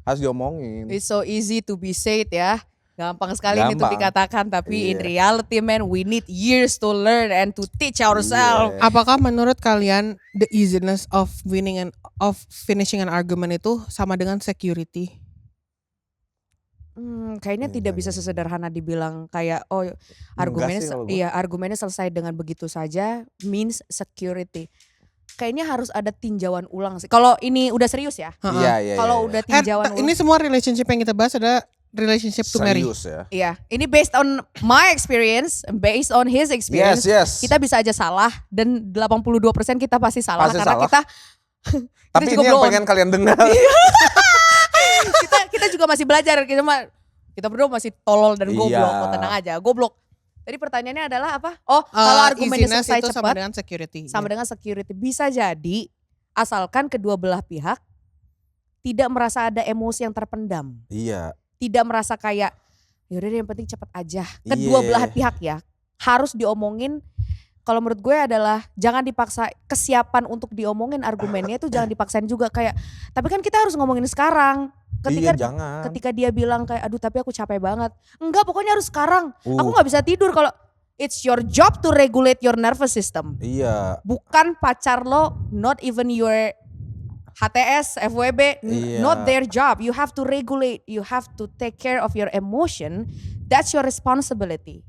Harus diomongin.
It's so easy to be said ya. Gampang sekali ini untuk
Gampang.
dikatakan. Tapi in
Iya.
reality man, we need years to learn and to teach ourselves.
Iya.
Apakah menurut kalian the easiness of finishing an argument itu sama dengan security?
Kayaknya
Iya,
tidak
iya.
bisa sesederhana dibilang kayak
sih kalau gua.
argumennya selesai dengan begitu saja means security. Kayaknya harus ada tinjauan ulang sih. Kalau ini udah serius ya.
Iya.
Kalau udah tinjauan ulang.
Ini semua relationship yang kita bahas ada relationship to marry.
serius ya.
Iya, ini based on my experience, based on his experience.
Yes.
Kita bisa aja salah dan 82% kita pasti salah
Pasti
karena
salah.
kita
Tapi
juga
ini yang
blow on.
pengen kalian dengar.
kita juga masih belajar, kita berdua masih tolol dan goblok.
Iya.
Oh, tenang aja, goblok. Tadi pertanyaannya adalah apa? Kalau argumennya
Easiness
selesai
itu sama
cepat
dengan security.
sama dengan security, bisa jadi asalkan kedua belah pihak tidak merasa ada emosi yang terpendam,
Iya.
tidak merasa kayak yaudah deh yang penting cepat aja. Kedua
Iya.
belah pihak ya harus diomongin. Kalau menurut gue adalah jangan dipaksa, kesiapan untuk diomongin argumennya itu jangan dipaksain juga kayak. Tapi kan kita harus ngomongin sekarang.
Iya, jangan.
Ketika dia bilang kayak aduh tapi aku capek banget. Enggak, pokoknya harus sekarang. Aku
Uh.
nggak bisa tidur kalau it's your job to regulate your nervous system.
Iya.
Bukan pacar lo, not even your HTS, FWB,
Iya.
not their job. You have to regulate, you have to take care of your emotion. That's your responsibility.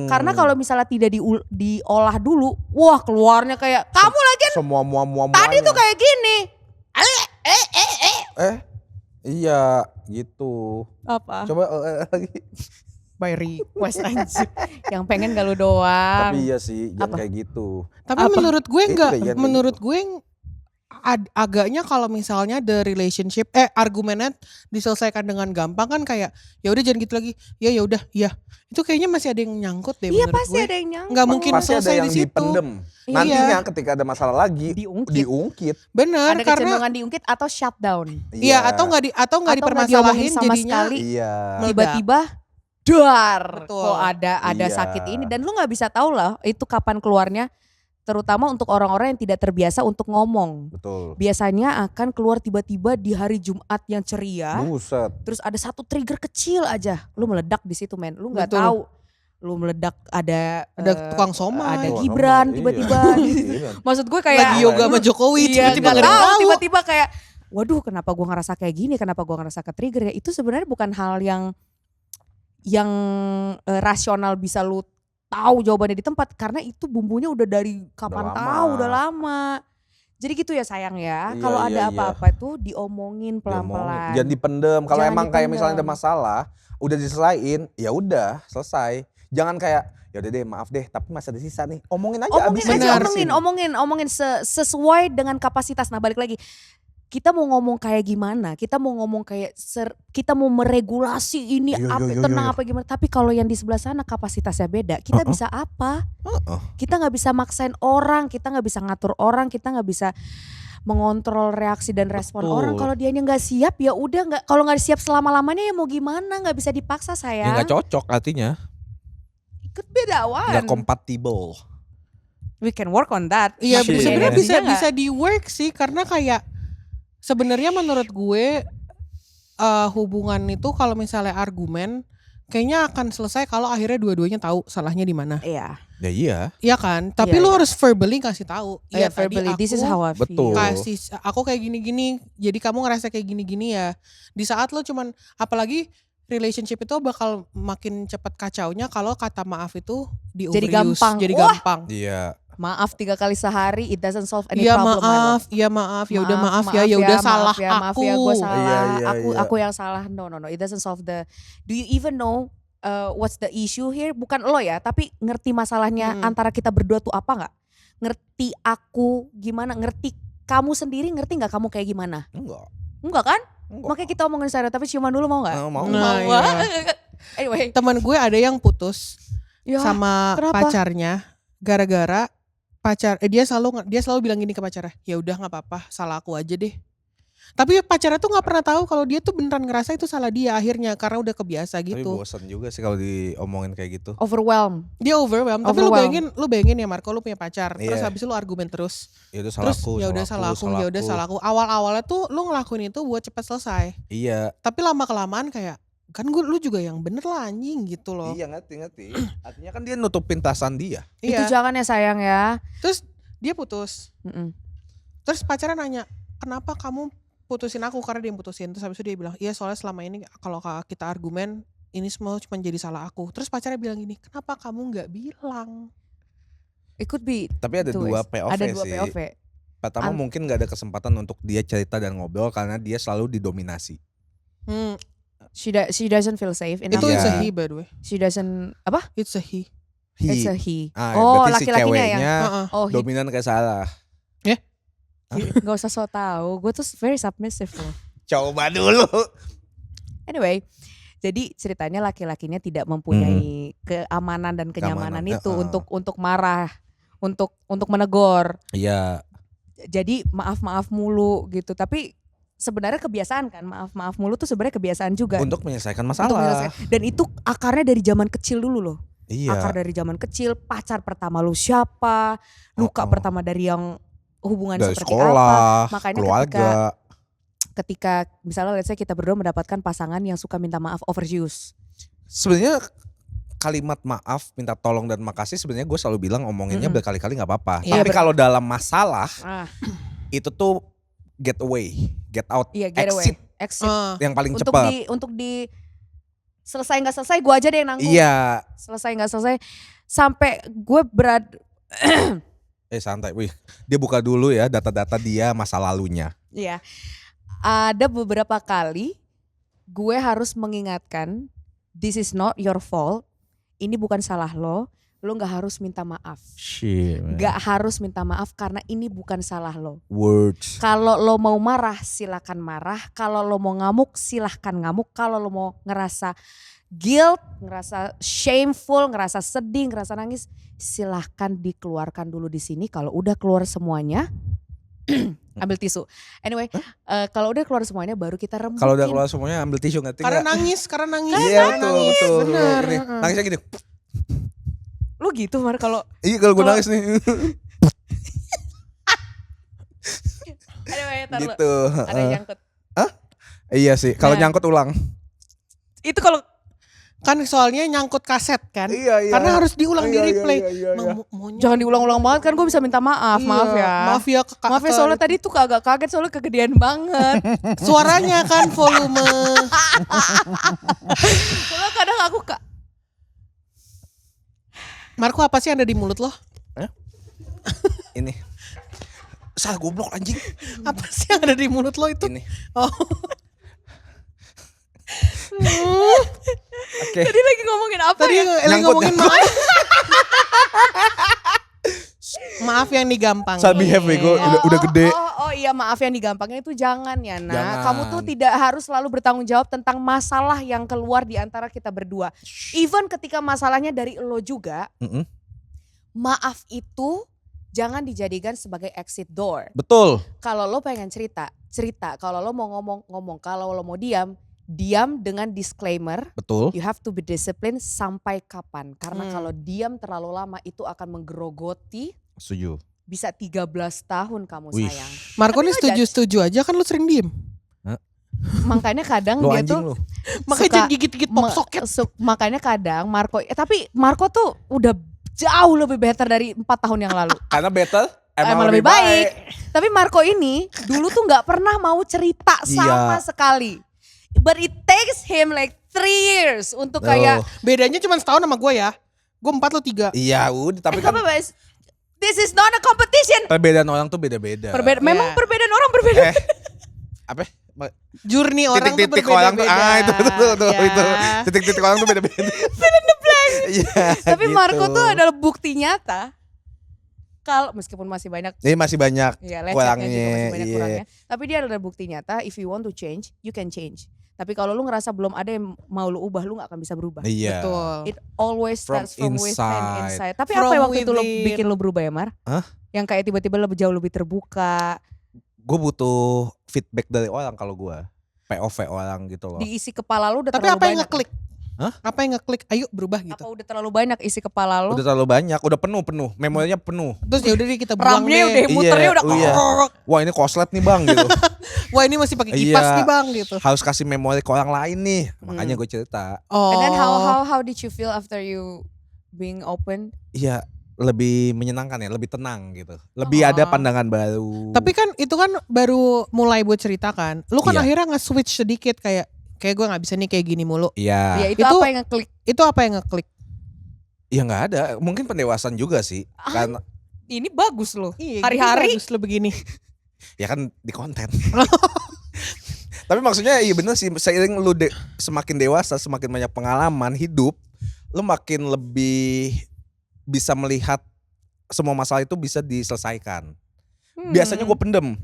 Karena kalau misalnya tidak diolah dulu, wah keluarnya kayak kamu lagi
semua
tadi tuh kayak gini.
Iya gitu.
Apa?
Coba lagi.
By request
Anjir, yang pengen gak lu doang.
Tapi iya sih jangan
Apa?
kayak gitu.
Tapi
Apa?
menurut gue enggak,
Iya, kayak
menurut
gitu.
gue agaknya kalau misalnya the relationship argumennya diselesaikan dengan gampang kan kayak ya udah jangan gitu lagi. Ya udah, iya. Itu kayaknya masih ada yang nyangkut deh
Iya
menurut
pasti
gue.
ada yang nyangkut.
Nggak mungkin
Pasti ada
selesai
yang
di situ.
dipendem.
Iya.
Nantinya ketika ada masalah lagi
Diungkit.
diungkit.
Bener,
Ada
karena
kecenderungan diungkit atau shutdown.
iya atau nggak
Atau nggak
dipermasalahin
diomongin sama
jadinya
sekali.
Iya.
Meledak.
Tiba-tiba dar.
Betul.
Kok ada
Iya.
sakit ini dan lu nggak bisa tahu lah itu kapan keluarnya. Terutama untuk orang-orang yang tidak terbiasa untuk ngomong.
Betul.
Biasanya akan keluar tiba-tiba di hari Jumat yang ceria.
Buset.
Terus ada satu trigger kecil aja, lu meledak di situ men. Lu nggak
Betul.
tahu. Lu meledak ada
tukang somai.
ada
Tukang
Gibran
somai,
tiba-tiba.
Iya.
Maksud gue kayak
lagi yoga sama Jokowi
iya,
tiba-tiba
nggak
nggak ada yang
tahu,
tahu.
tiba-tiba kayak waduh kenapa gue ngerasa kayak gini, kenapa gue ngerasa ke trigger ya. Itu sebenarnya bukan hal yang rasional bisa lu tahu jawabannya di tempat karena itu bumbunya udah dari kapan
Udah
tahu,
lama.
udah lama. Jadi gitu ya sayang ya.
Iya,
Kalau
iya,
ada
iya.
apa-apa itu diomongin pelan-pelan.
Jangan dipendem. Kalau
Jangan
emang kayak misalnya ada
dipendem.
masalah, udah diselesain, ya udah selesai. Jangan kayak ya udah deh maaf deh, tapi masih ada sisa nih. Omongin aja
Omongin
abisin.
aja,
Benar.
omongin sesuai dengan kapasitas. Nah balik lagi, kita mau ngomong kayak gimana? Kita mau ngomong kayak kita mau meregulasi ini
Iya,
apa
iya, iya,
tenang
iya.
apa gimana? Tapi kalau yang di sebelah sana kapasitasnya beda, kita bisa apa? Kita nggak bisa maksain orang, kita nggak bisa ngatur orang, kita nggak bisa mengontrol reaksi dan respon
Betul.
orang. Kalau dianya nggak siap ya udah nggak. Kalau nggak siap selama-lamanya ya mau gimana? Nggak bisa dipaksa
Ya
sayang.
nggak cocok artinya,
Ikut beda
nggak
one.
compatible.
We can work on that.
Iya
Shit.
sebenarnya
Iya
bisa
nggak?
bisa di work sih karena kayak sebenarnya menurut gue hubungan itu kalau misalnya argumen kayaknya akan selesai kalau akhirnya dua-duanya tahu salahnya di mana.
Iya.
Ya iya,
Iya kan? Tapi
Iya,
lu
iya.
harus verbally kasih tahu.
Iya,
Tadi
verbally. This is
aku
how I feel.
Betul.
aku kayak gini-gini. Jadi kamu ngerasa kayak gini-gini ya. Di saat lo cuman apalagi relationship itu bakal makin cepat kacaunya kalau kata maaf itu di
Jadi
overuse,
gampang.
jadi
Wah.
gampang.
iya.
Maaf 3 kali sehari, it doesn't solve any
Iya
problem. my love.
maaf, ya udah maaf ya udah salah
maaf
aku.
ya, gue salah,
Iya, iya, iya.
aku yang salah. No, it doesn't solve the. Do you even know what's the issue here? Bukan lo ya, tapi ngerti masalahnya antara kita berdua tuh apa nggak? Ngerti aku gimana? Ngerti kamu sendiri? Ngerti nggak kamu kayak gimana? Enggak kan?
Enggak.
Makanya kita omongin secara tapi ciuman dulu mau nggak?
Mau.
Nah,
Mau.
iya.
Anyway,
Teman gue ada yang putus
ya,
sama
kenapa?
pacarnya gara-gara dia selalu bilang gini ke pacarnya, ya udah nggak apa-apa, salah aku aja deh. Tapi pacarnya tuh nggak pernah tahu kalau dia tuh beneran ngerasa itu salah dia akhirnya karena udah kebiasa
Tapi
gitu.
bosan juga sih kalau diomongin kayak gitu.
overwhelm.
Dia overwhelmed. Tapi lu bayangin ya Marco, lu punya pacar, terus
Iya.
habis itu lu argumen terus.
Ya udah salah
Terus
aku.
ya udah salah aku. Awal-awalnya tuh lu ngelakuin itu buat cepat selesai.
Iya.
Tapi lama kelamaan kayak kan lu juga yang bener lah anjing gitu loh.
Iya ngerti. Artinya kan dia nutupin tasan dia.
Itu
Iya.
jangan ya sayang ya.
Terus dia putus.
Mm-mm.
Terus pacarnya nanya, kenapa kamu putusin aku? Karena dia yang putusin. Terus habis itu dia bilang, iya soalnya selama ini kalau kita argumen, ini semua cuma jadi salah aku. Terus pacarnya bilang gini, kenapa kamu gak bilang?
It could be.
Tapi ada
two
dua
ways.
POV
Ada dua
sih.
POV.
Pertama mungkin gak ada kesempatan untuk dia cerita dan ngobrol karena dia selalu didominasi.
She doesn't feel safe enough.
Itu
Iya.
it's a he by the way.
She doesn't apa?
It's a he.
It's a he.
Oh, berarti si
laki-lakinya yang.
ceweknya
Oh, he.
dominan kayak salah.
Gak usah so tau. Gue tuh very submissive loh.
Coba dulu.
Anyway, jadi ceritanya laki-lakinya tidak mempunyai keamanan dan kenyamanan
Keamanan,
itu untuk marah, untuk menegur.
Iya.
Jadi maaf mulu gitu. Tapi sebenarnya kebiasaan kan, maaf mulu tuh sebenarnya kebiasaan juga.
Untuk menyelesaikan
Untuk
masalah.
menyelesaikan. Dan itu akarnya dari zaman kecil dulu loh.
Iya.
Akar dari zaman kecil, pacar pertama lu siapa, luka pertama dari yang hubungan
dari
seperti
sekolah,
apa. Makanya
keluarga.
ketika misalnya let's say kita berdua mendapatkan pasangan yang suka minta maaf overuse.
Sebenarnya kalimat maaf, minta tolong dan makasih sebenarnya gue selalu bilang omonginnya berkali-kali nggak apa-apa.
Iya,
Tapi kalau dalam masalah
Itu
itu tuh get away, get out,
iya, get away. Exit.
yang paling
Untuk
cepat.
untuk di selesai nggak selesai gue aja deh yang nanggung.
Iya.
Selesai nggak selesai sampai gue
Santai, wih. Dia buka dulu ya data-data dia masa lalunya.
Iya. Ada beberapa kali gue harus mengingatkan, this is not your fault. Ini bukan salah lo nggak harus minta maaf.
Shit.
Nggak harus minta maaf karena ini bukan salah lo.
Words.
Kalau lo mau marah silakan marah, kalau lo mau ngamuk silahkan ngamuk, kalau lo mau ngerasa guilt, ngerasa shameful, ngerasa sedih, ngerasa nangis, silahkan dikeluarkan dulu di sini. Kalau udah keluar semuanya, ambil tisu. Anyway, kalau udah keluar semuanya baru kita rembukin.
Kalau udah keluar semuanya ambil tisu ngerti
Karena
nggak?
nangis.
Iya betul.
Bener.
Ini, nangisnya gini.
Lu gitu Mar kalau
Iya kalau gue nangis nih.
anyway, tar lu.
Gitu.
Ada yang nyangkut.
Iya sih. Kalau
Nah.
nyangkut ulang.
Itu kalau
Kan soalnya nyangkut kaset kan.
Iya.
Karena harus diulang di
Iya,
replay.
iya.
jangan diulang-ulang banget kan gue bisa minta maaf. Maaf ya.
Maaf ya.
Maaf ya soalnya tadi tuh agak kaget soalnya kegedean banget.
Suaranya kan volume.
Soalnya kadang aku
Marco apa sih yang ada di mulut lo?
Ini. Salah goblok anjing.
Apa sih yang ada di mulut lo itu?
Ini.
Oh.
Oke.
tadi lagi ngomongin apa
Tadi
ya?
lagi ngomongin maaf. Maaf yang digampangin.
Salah behave bego. Udah gede.
Oh iya maaf yang digampangin itu jangan ya nak.
Jangan.
Kamu tuh tidak harus selalu bertanggung jawab tentang masalah yang keluar di antara kita berdua. Even ketika masalahnya dari lo juga, maaf itu jangan dijadikan sebagai exit door.
Betul.
Kalau lo pengen cerita. Kalau lo mau ngomong. Kalau lo mau diam dengan disclaimer.
Betul.
You have to be disciplined sampai kapan. Karena kalau diam terlalu lama itu akan menggerogoti.
Setuju.
Bisa 13 tahun kamu
Wih.
sayang.
Marco
Tapi
nih
lo
setuju aja kan lu sering diem.
Makanya kadang
Lo
dia
anjing
tuh
lo.
Makanya
suka
jangan gigit-gigit pop socket.
makanya kadang Marco, tapi Marco tuh udah jauh lebih better dari 4 tahun yang lalu.
Karena battle
Emang lebih baik. Tapi Marco ini dulu tuh gak pernah mau cerita sama sekali. But it takes him like 3 years untuk kayak.
Bedanya cuma setahun sama gue ya. Gue 4 lo 3.
Iya udah tapi kan
This is not a competition.
perbedaan orang tuh beda-beda.
Memang perbedaan orang berbeda.
Apa?
Journey orang tuh
Titik-titik orang tuh
berbeda-beda.
itu. Titik-titik orang tuh beda-beda.
Fill in the blank.
Iya.
Tapi
gitu.
Marco tuh adalah bukti nyata. Kalau meskipun masih banyak.
Ini masih banyak
Ya, lecetnya
kurangnya.
juga masih banyak
Iya.
kurangnya. Tapi dia adalah bukti nyata. If you want to change, you can change. Tapi kalau lu ngerasa belum ada yang mau lu ubah, lu gak akan bisa berubah.
Iya.
Betul.
It always
From
starts from within
inside.
inside. Tapi
From
apa yang waktu itu lo
within.
bikin lo berubah ya Mar?
Hah?
Yang kayak tiba-tiba lo jauh lebih terbuka.
Gue butuh feedback dari orang kalau gue. POV orang gitu loh.
Diisi kepala lu udah
Tapi
terlalu
apa yang
banyak.
ngeklik?
Hah?
Apa yang ngeklik? Ayo berubah gitu.
Apa udah terlalu banyak isi kepala lo?
Udah terlalu banyak, udah penuh, memorinya penuh.
Terus ya udah deh kita buang
RAM-nya udah
deh.
muternya udah
Iya. Wah ini koslet nih bang gitu.
Wah ini masih pakai kipas
Iya.
nih bang gitu.
Harus kasih memori ke orang lain nih. Makanya gue cerita.
Oh.
And then how did you feel after you being open?
Iya lebih menyenangkan ya, lebih tenang gitu. Lebih
Oh.
ada pandangan baru.
Tapi kan itu kan baru mulai buat cerita kan. Lu kan
Iya.
akhirnya nge-switch sedikit kayak gue gak bisa nih kayak gini mulu.
Iya.
Ya itu
Itu-
apa yang ngeklik?
Itu apa yang ngeklik?
Ya nggak ada. Mungkin pendewasaan juga sih. Karena
Ini bagus loh.
Iya,
Hari-hari.
bagus lo begini.
ya kan di konten. Tapi maksudnya iya bener sih. Seiring lu semakin dewasa, semakin banyak pengalaman hidup, lu makin lebih bisa melihat semua masalah itu bisa diselesaikan. Biasanya gue pendem.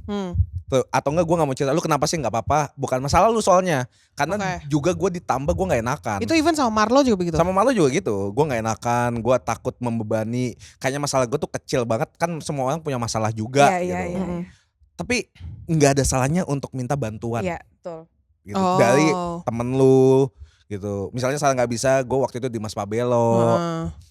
Tuh, atau enggak gue gak mau cerita, lu kenapa sih gak apa-apa, bukan masalah lu soalnya. Karena
Oke.
juga gue ditambah gue gak enakan.
Itu even sama Marlo juga begitu.
Sama Marlo juga gitu, gue gak enakan, gue takut membebani. Kayaknya masalah gue tuh kecil banget, kan semua orang punya masalah juga gitu.
Iya.
Tapi gak ada salahnya untuk minta bantuan
Iya, betul.
gitu.
Oh.
Dari temen lu gitu. Misalnya salah gak bisa, gue waktu itu di Mas Pabelo.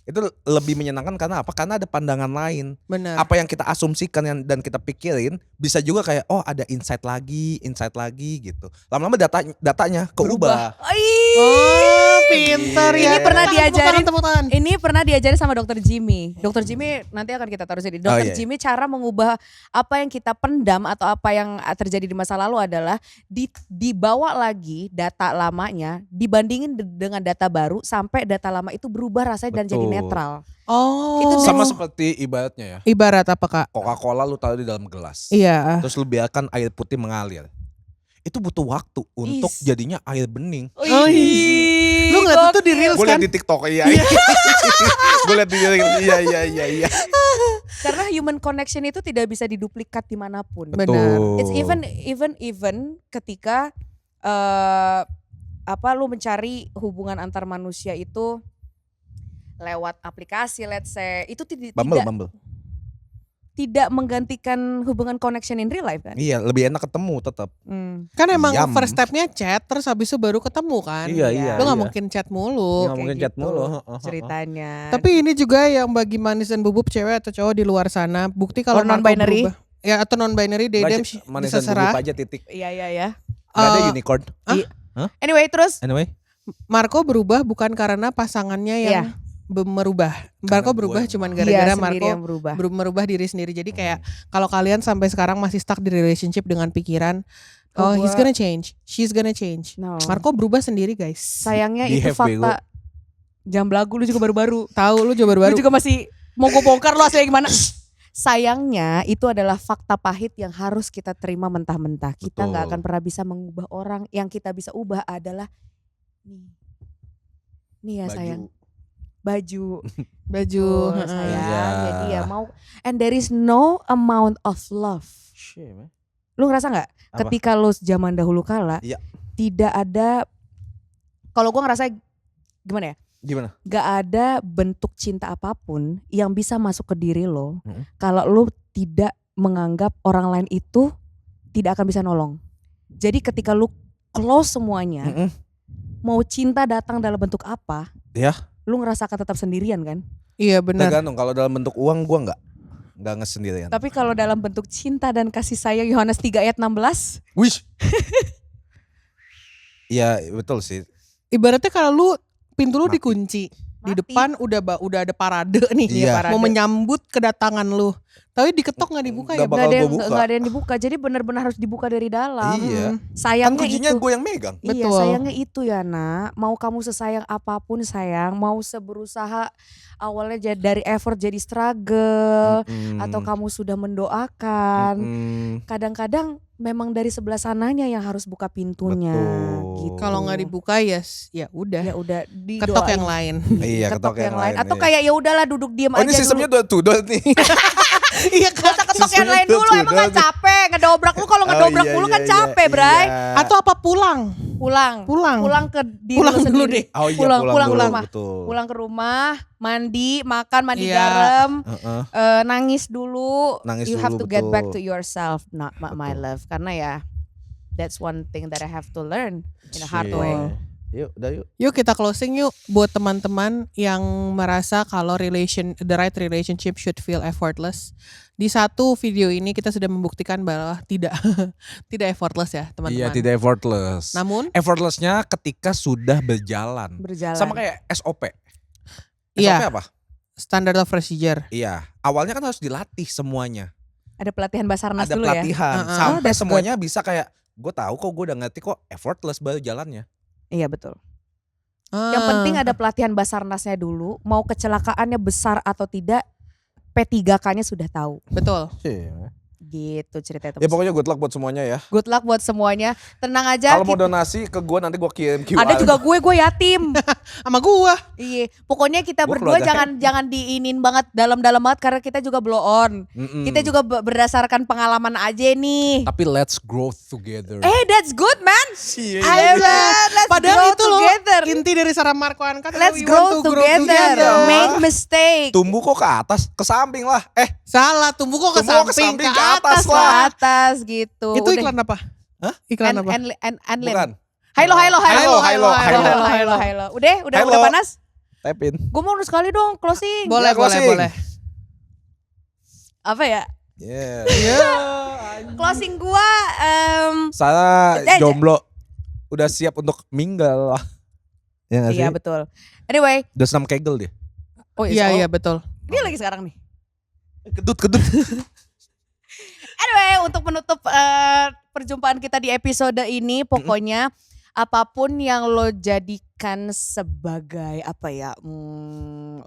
Itu lebih menyenangkan karena apa? Karena ada pandangan lain.
Bener.
Apa yang kita asumsikan dan kita pikirin bisa juga kayak oh ada insight lagi gitu. Lama-lama datanya keubah.
Oh pinter ya.
Ini pernah diajarin.
Tepuk tangan.
Ini pernah diajarin sama Dokter Jimmy. Dokter Jimmy nanti akan kita taruh sini. Dokter
iya.
Jimmy cara mengubah apa yang kita pendam atau apa yang terjadi di masa lalu adalah dibawa lagi data lamanya dibandingin dengan data baru sampai data lama itu berubah rasanya dan jadi
Betul.
netral.
Oh.
Itu
Sama seperti ibaratnya ya.
Ibarat apa kak?
Coca-Cola lu taruh di dalam gelas.
Iya.
Terus lu biarkan air putih mengalir. Itu butuh waktu untuk
Is.
jadinya air bening.
Oh, iya. Lu ngeliat itu di Reels
Gue
kan?
liat di TikTok iya. Gue liat di iya.
Karena human connection itu tidak bisa diduplikat dimanapun.
Benar.
It's even ketika lu mencari hubungan antar manusia itu lewat aplikasi, let's say itu
Bumble.
tidak menggantikan hubungan connection in real life kan?
Iya, lebih enak ketemu tetap.
Kan emang
Diam.
first stepnya chat, terus habis itu baru ketemu kan.
Iya.
Lu gak mungkin chat mulu.
Nggak mungkin
Kayak
chat mulu.
Ceritanya.
Tapi ini juga yang bagi manis dan bubuk cewek atau cowok di luar sana. Bukti kalau
Or non-binary.
Marco berubah. Ya atau non-binary, they them
Manis
bisa
dan
serah.
bubuk aja titik.
Iya.
Gak ada
Eh,
unicorn.
Anyway, terus
Anyway.
Marco berubah bukan karena pasangannya yang merubah. Marco
Karena
berubah
gue
cuman
emang.
gara-gara
sendiri
Marco
yang berubah.
merubah diri sendiri. Jadi kayak kalau kalian sampai sekarang masih stuck di relationship dengan pikiran oh he's gonna change, she's gonna change.
No.
Marco berubah sendiri guys.
Sayangnya itu
Behave,
fakta. Jam belagu lu juga baru-baru.
Tahu lu juga baru-baru.
Lu juga masih mau gue bongkar lu aslinya gimana? Sayangnya itu adalah fakta pahit yang harus kita terima mentah-mentah. Kita
Betul.
nggak akan pernah bisa mengubah orang. Yang kita bisa ubah adalah nih ya sayang, baju
Baju
sayang.
Iya.
Jadi ya mau, and there is no amount of love. Lu ngerasa nggak?
Apa?
Ketika lu zaman dahulu kala,
Iya.
tidak ada. Kalau gue ngerasa gimana ya?
Gimana?
Gak ada bentuk cinta apapun yang bisa masuk ke diri lo
Mm-mm.
kalau lo tidak menganggap orang lain itu tidak akan bisa nolong. Jadi ketika lo close semuanya,
Mm-mm.
mau cinta datang dalam bentuk apa,
Ya.
lo ngerasa akan tetap sendirian kan?
Iya benar.
Tergantung, kalau dalam bentuk uang gue nggak ngesendirian.
Tapi kalau dalam bentuk cinta dan kasih sayang Yohanes 3 ayat 16,
Wish. Iya betul sih.
Ibaratnya kalau lu pintu lu
Mati.
dikunci, di
Mati.
depan udah ada parade nih,
Iya.
mau menyambut kedatangan lu. Tapi diketok nggak dibuka ya?
Nggak bakal
Gak ada,
gua
yang,
buka.
nggak ada yang dibuka. Jadi benar-benar harus dibuka dari dalam.
Iya. Kan
Sayangnya
kuncinya
itu.
gue yang megang.
Iya,
Betul.
sayangnya itu ya nak. Mau kamu sesayang apapun sayang, mau seberusaha awalnya dari effort jadi struggle, atau kamu sudah mendoakan, kadang-kadang memang dari sebelah sananya yang harus buka pintunya.
Betul.
Gitu.
Kalau nggak dibuka ya udah.
ya udah
Ketok yang lain.
Iya,
ketok yang lain. Atau
iya.
kayak ya udahlah duduk diam
Oh
aja
ini sistemnya
dulu.
udah tudot nih.
Iya
Gak usah ketok yang
Sistemnya
lain dulu,
udah
emang gak capek ngedobrak lu, kalau ngedobrak
iya,
mulu kan
iya,
capek,
iya,
Bray.
iya.
Atau apa pulang?
Pulang ke diri
Pulang
lu
dulu
sendiri.
deh.
Oh iya
pulang
pulang
ke
dulu,
rumah.
betul.
Pulang ke rumah, mandi, makan, mandi
Iya.
garam,
Heeh.
nangis dulu.
Nangis
You
dulu,
have to get back
betul.
to yourself, not my
Betul.
love. Karena ya, that's one thing that I have to learn in a hard
Shit.
way.
Yuk, udah yuk.
Yuk kita closing yuk buat teman-teman yang merasa kalau the right relationship should feel effortless. Di satu video ini kita sudah membuktikan bahwa tidak tidak effortless ya teman-teman.
Iya tidak effortless.
Namun
Effortlessnya ketika sudah berjalan.
Berjalan.
Sama kayak SOP.
Iya.
SOP apa?
standard of procedure.
Iya. Awalnya kan harus dilatih semuanya.
Ada pelatihan Basarnas
Ada
dulu ya.
pelatihan.
Uh-uh.
Oh,
Sampai
that's
semuanya bisa kayak gue tahu kok, gue udah ngerti kok, effortless baru jalannya.
Iya betul. Yang penting ada pelatihan Basarnasnya dulu. Mau kecelakaannya besar atau tidak, P3K-nya sudah tahu.
Betul.
Gitu ceritanya.
Ya pokoknya good luck buat semuanya ya.
Good luck buat semuanya. Tenang aja.
Kalau mau donasi ke gue nanti gue kirim QR.
Ada juga gue yatim.
Sama gua.
Iya. Pokoknya kita
Gua
berdua
keluarga.
jangan diinin banget dalam-dalam banget, karena kita juga blow on.
Mm-mm.
Kita juga berdasarkan pengalaman aja nih.
Tapi let's grow together.
That's good man.
Iya.
I said, let's
Padahal
grow
itu loh
together.
inti dari Sarah Marco Anka.
Let's
we
grow
want to
together. Make mistake.
Tumbuh kok ke atas, ke samping lah.
Salah, tumbuh kok ke
Tumbuh ke
samping,
samping,
ke
ke
atas
atas
Ke
lah.
atas gitu.
Itu
Udah.
iklan apa?
Hah?
Iklan apa?
Anlin.
Bukan.
Halo.
Halo.
Udah
Halo.
panas?
Tapin.
Gue mau sekali dong closing.
Boleh,
Ya, closing.
boleh.
Apa ya?
Yeah.
Closing gua
Sarah
Eh,
jomblo. Udah siap untuk minggal. Ya gak sih?
iya betul. Anyway,
Udah senam kegel dia.
oh
Iya, betul.
Ini lagi sekarang nih.
Kedut.
Anyway, untuk menutup perjumpaan kita di episode ini, pokoknya apapun yang lo jadikan sebagai apa ya,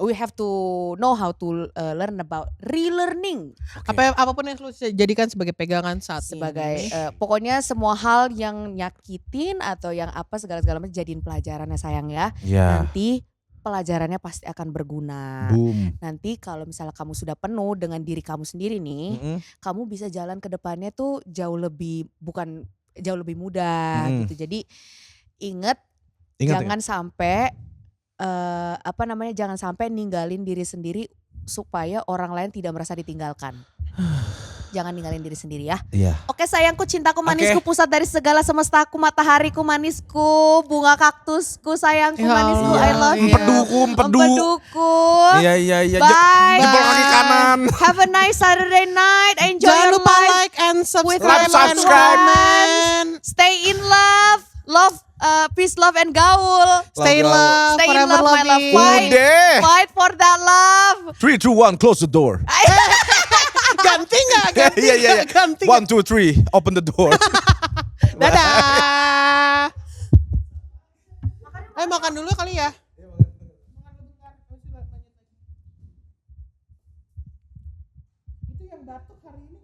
we have to know how to learn about relearning.
Apapun yang lu jadikan sebagai pegangan saat
Sebagai
ini.
pokoknya semua hal yang nyakitin atau yang apa segala-segala macam jadiin pelajarannya sayang ya.
Ya.
Nanti pelajarannya pasti akan berguna.
Boom.
Nanti kalau misalnya kamu sudah penuh dengan diri kamu sendiri nih,
Mm-mm.
kamu bisa jalan ke depannya tuh jauh lebih mudah gitu. Jadi ingat jangan sampai jangan sampai ninggalin diri sendiri supaya orang lain tidak merasa ditinggalkan. Jangan ninggalin diri sendiri ya.
Iya.
Oke sayangku, cintaku, manisku, pusat dari segala semestaku, matahariku, manisku, bunga kaktusku, sayangku,
Ya
manisku,
Allah,
I love you.
Empeduku. Iya.
Bye.
Jempol kaki kanan.
Have a nice Saturday night. Enjoy
Jangan
your
lupa
life.
like and subscribe.
Like,
subscribe.
and
Stay in love. Peace, love, and gaul.
Stay in love.
Stay in
Forever
love, my love.
loving.
Fight.
Udah.
Fight for that love.
3, 2, 1, close the door.
Ganti nggak? Ganti
Iya.
nggak? Ganti
1, 2, 3, open the door.
Dadah. Ayo makan dulu kali ya. Itu yang batuk hari ini.